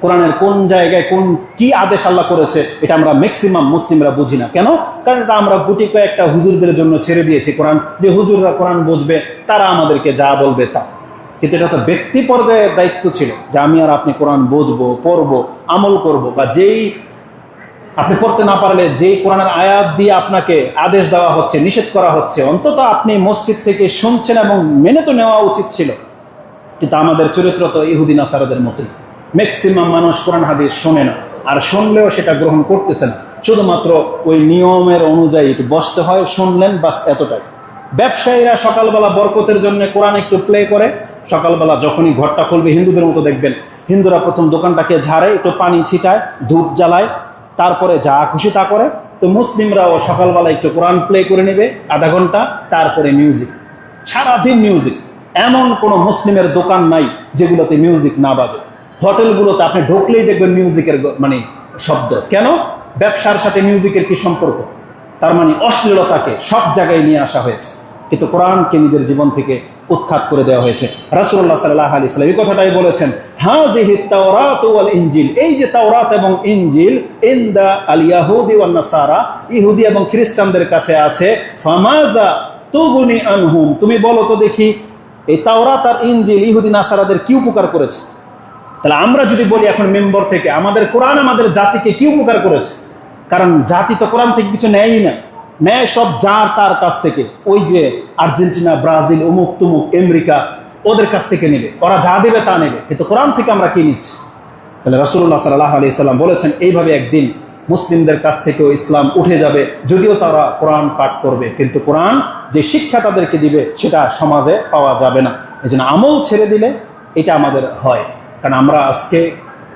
কোরআনের কোন জায়গায় কোন কি আদেশ আল্লাহ করেছে, এটা আমরা ম্যাক্সিমাম মুসলিমরা বুঝি না। কেন? কারণ এটা আমরা গুটি কয়েকটা হুজুরদের জন্য ছেড়ে দিয়েছি কোরআন, যে হুজুররা কোরআন বুঝবে, তারা আমাদেরকে যা বলবে তা। কিন্তু এটা তো ব্যক্তি পর্যায়ের দায়িত্ব ছিল যে আমি আর আপনি কোরআন বুঝবো, পড়বো, আমল করব, বা যেই আপনি পড়তে না পারলে যেই কোরআনের আয়াত দিয়ে আপনাকে আদেশ দেওয়া হচ্ছে, নিষেধ করা হচ্ছে, অন্তত আপনি মসজিদ থেকে শুনছেন এবং মেনে তো নেওয়া উচিত ছিল। কিন্তু আমাদের চরিত্র তো ইহুদি নাসারাদের মতোই। ম্যাক্সিমাম মানুষ কোরআন হাদিস শোনে না, আর শুনলেও সেটা গ্রহণ করতেছে না, শুধুমাত্র ওই নিয়মের অনুযায়ী একটু বসতে হয়, শুনলেন বাস, এতটাই। ব্যবসায়ীরা সকালবেলা বরকতের জন্য কোরআন একটু প্লে করে, সকালবেলা যখনই ঘরটা খুলবে, হিন্দুদের মতো দেখবেন, হিন্দুরা প্রথম দোকানটাকে ঝাড়ে, একটু পানি ছিটায়, ধূপ জ্বালায়, তারপরে যা খুশি তা করে। তো মুসলিমরাও সকালবেলা একটু কোরআন প্লে করে নেবে আধা ঘন্টা, তারপরে মিউজিক, সারাদিন মিউজিক। এমন কোনো মুসলিমের দোকান নাই যেগুলোতে মিউজিক না বাজে। হোটেলগুলোতে আপনি ঢুকলেই দেখবেন মিউজিকের মানে শব্দ। কেন? ব্যবসার সাথে মিউজিকের কি সম্পর্ক? তার মানে অশ্লীলতাকে সব জায়গায় নিয়ে আসা হয়েছে, কিন্তু কোরআনকে নিজের জীবন থেকে উৎখাত করে দেওয়া হয়েছে। রাসূলুল্লাহ সাল্লাল্লাহু আলাইহি ওয়াসাল্লাম এই কথাটাই বলেছেন, হাযিহিত তাওরাত ওয়াল ইনজিল, এই যে তাওরাত এবং ইনজিল, ইনদা আল ইয়াহুদি ওয়ান নাসারা, ইহুদি এবং খ্রিস্টানদের কাছে আছে, ফামাযা তুগনি আনহুম, তুমি বলো তো দেখি এই তাওরাত আর ইনজিল ইহুদি নাসারাদের কি উপকার করেছে? তাহলে আমরা যদি বলি এখন মেম্বর থেকে, আমাদের কোরআন আমাদের জাতিকে কি উপকার করেছে? কারণ জাতি তো কোরআন থেকে কিছু নেয়ই না, নেয় সব যার তার কাছ থেকে। ওই যে আর্জেন্টিনা, ব্রাজিল, অমুক তুমুক, আমেরিকা, ওদের কাছ থেকে নেবে, ওরা যা দেবে তা নেবে, কিন্তু কোরআন থেকে আমরা কি নিচ্ছি? তাহলে রাসূলুল্লাহ সাল্লাল্লাহু আলাইহি সাল্লাম বলেছেন, এইভাবে একদিন মুসলিমদের কাছ থেকেও ইসলাম উঠে যাবে, যদিও তারা কোরআন পাঠ করবে, কিন্তু কোরআন যে শিক্ষা তাদেরকে দিবে সেটা সমাজে পাওয়া যাবে না। এই জন্য আমল ছেড়ে দিলে এটা আমাদের হয়, কারণ আমরা আজকে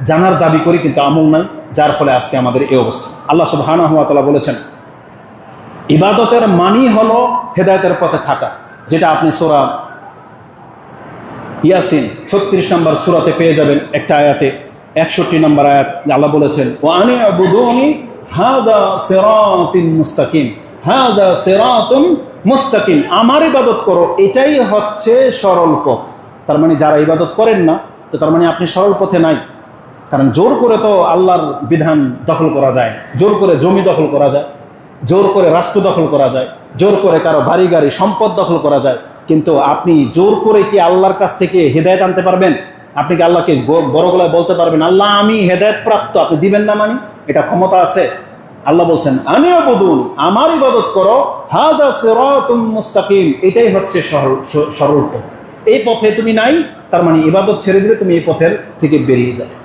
জানার দাবি করি কিন্তু আমল নাই, যার ফলে আজকে আমাদের এই অবস্থা। আল্লাহ সুবহানাহু ওয়া তাআলা বলেছেন, ইবাদতের মানি হলো হেদায়েতের পথে থাকা, যেটা আপনি সূরা ইয়াসিন 36 নম্বর সূরাতে পেয়ে যাবেন। একটা আয়াতে 61 নম্বর আয়াত আল্লাহ বলেছেন, ওয়া আনি'বুদুনি হাযা সিরাতুন মুস্তাকিম, হাযা সিরাতুন মুস্তাকিম, আমার ইবাদত করো, এটাই হচ্ছে সরল পথ। তার মানে যারা ইবাদত করেন না, তো তার মানে আপনি সরল পথে নাই। কারণ জোর করে তো আল্লাহর বিধান দখল করা যায়, জোর করে জমি দখল করা যায়, জোর করে রাষ্ট্র দখল করা যায়, জোর করে কারো বাড়ি গাড়ি সম্পদ দখল করা যায়, কিন্তু আপনি জোর করে কি আল্লাহর কাছ থেকে হেদায়েত আনতে পারবেন? আপনি কি আল্লাহকে বড় গলায় বলতে পারবেন, আল্লাহ আমি হেদায়েত প্রাপ্ত, আপনি দিবেন না? মানি এটা ক্ষমতা আছে? আল্লাহ বলছেন আনি'বুদুন, আমার ইবাদত করো, হাযা সিরাতুম মুস্তাকিম, এটাই হচ্ছে সরল পথ। এই পথে তুমি নাই, তার মানে ইবাদত ছেড়ে দিলে তুমি এই পথের থেকে বেরিয়ে যাবে।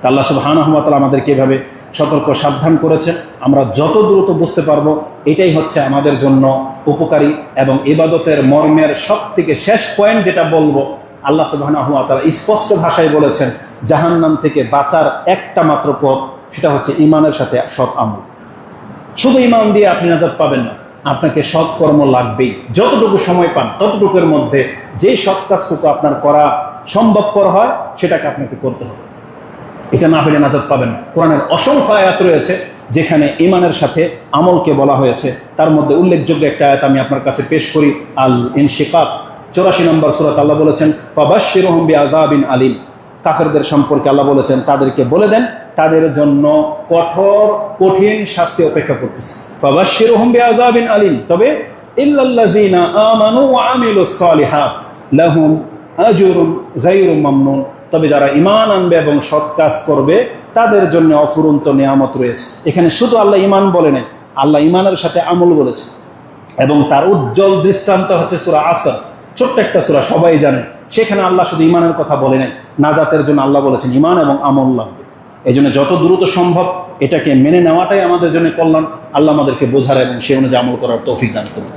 তা আল্লাহ সুবহানাহু ওয়া তাআলা আমাদেরকে এভাবে সতর্ক সাবধান করেছেন। আমরা যত দ্রুত বুঝতে পারবো এটাই হচ্ছে আমাদের জন্য উপকারী। এবং ইবাদতের মর্মের সব থেকে শেষ পয়েন্ট যেটা বলবো, আল্লাহ সুবহানাহু ওয়া তাআলা স্পষ্ট ভাষায় বলেছেন, জাহান্নাম থেকে বাঁচার একটা মাত্র পথ, সেটা হচ্ছে ঈমানের সাথে সৎ আমল। শুধু ঈমান দিয়ে আপনি নাজাত পাবেন না, আপনাকে সৎ কর্ম লাগবেই। যতটুকু সময় পান ততটুকুর মধ্যে যেই সৎ কাজটুকু আপনার করা সম্ভবপর হয় সেটাকে আপনাকে করতে হবে। এটা না হলে নাজাত পাবেন না। কোরআনের অসংখ্য আয়াত রয়েছে যেখানে ঈমানের সাথে আমলকে বলা হয়েছে। তার মধ্যে উল্লেখযোগ্য একটা আয়াত আমি আপনার কাছে পেশ করি, আল ইনশিকাক 84 নম্বর সূরাতে আল্লাহ বলেছেন, ফাবাশশিরহুম বিআযাবিন আলীম, কাফেরদের সম্পর্কে আল্লাহ বলেছেন তাদেরকে বলে দেন তাদের জন্য কঠিন শাস্তি অপেক্ষা করতেছে। ফাবাশশিরহুম বিআযাবিন আলীম, তবে ইল্লাল্লাযীনা আমানু ওয়া আমিলুস সালিহাত লাহুম আজরুন গায়রু মামনুন, তবে যারা ঈমান আনবে এবং সৎ কাজ করবে তাদের জন্য অফুরন্ত নিয়ামত রয়েছে। এখানে শুধু আল্লাহ ঈমান বলে নেই, আল্লাহ ঈমানের সাথে আমল বলেছে। এবং তার উজ্জ্বল দৃষ্টান্ত হচ্ছে সূরা আসর, ছোট্ট একটা সূরা, সবাই জানে। সেখানে আল্লাহ শুধু ঈমানের কথা বলে নেই, নাজাতের জন্য আল্লাহ বলেছেন ঈমান এবং আমল লাগবে। এই জন্য যত দ্রুত সম্ভব এটাকে মেনে নেওয়াটাই আমাদের জন্য কল্যাণ। আল্লাহ আমাদেরকে বোঝার এবং সে অনুযায়ী আমল করার তৌফিক দান করুন।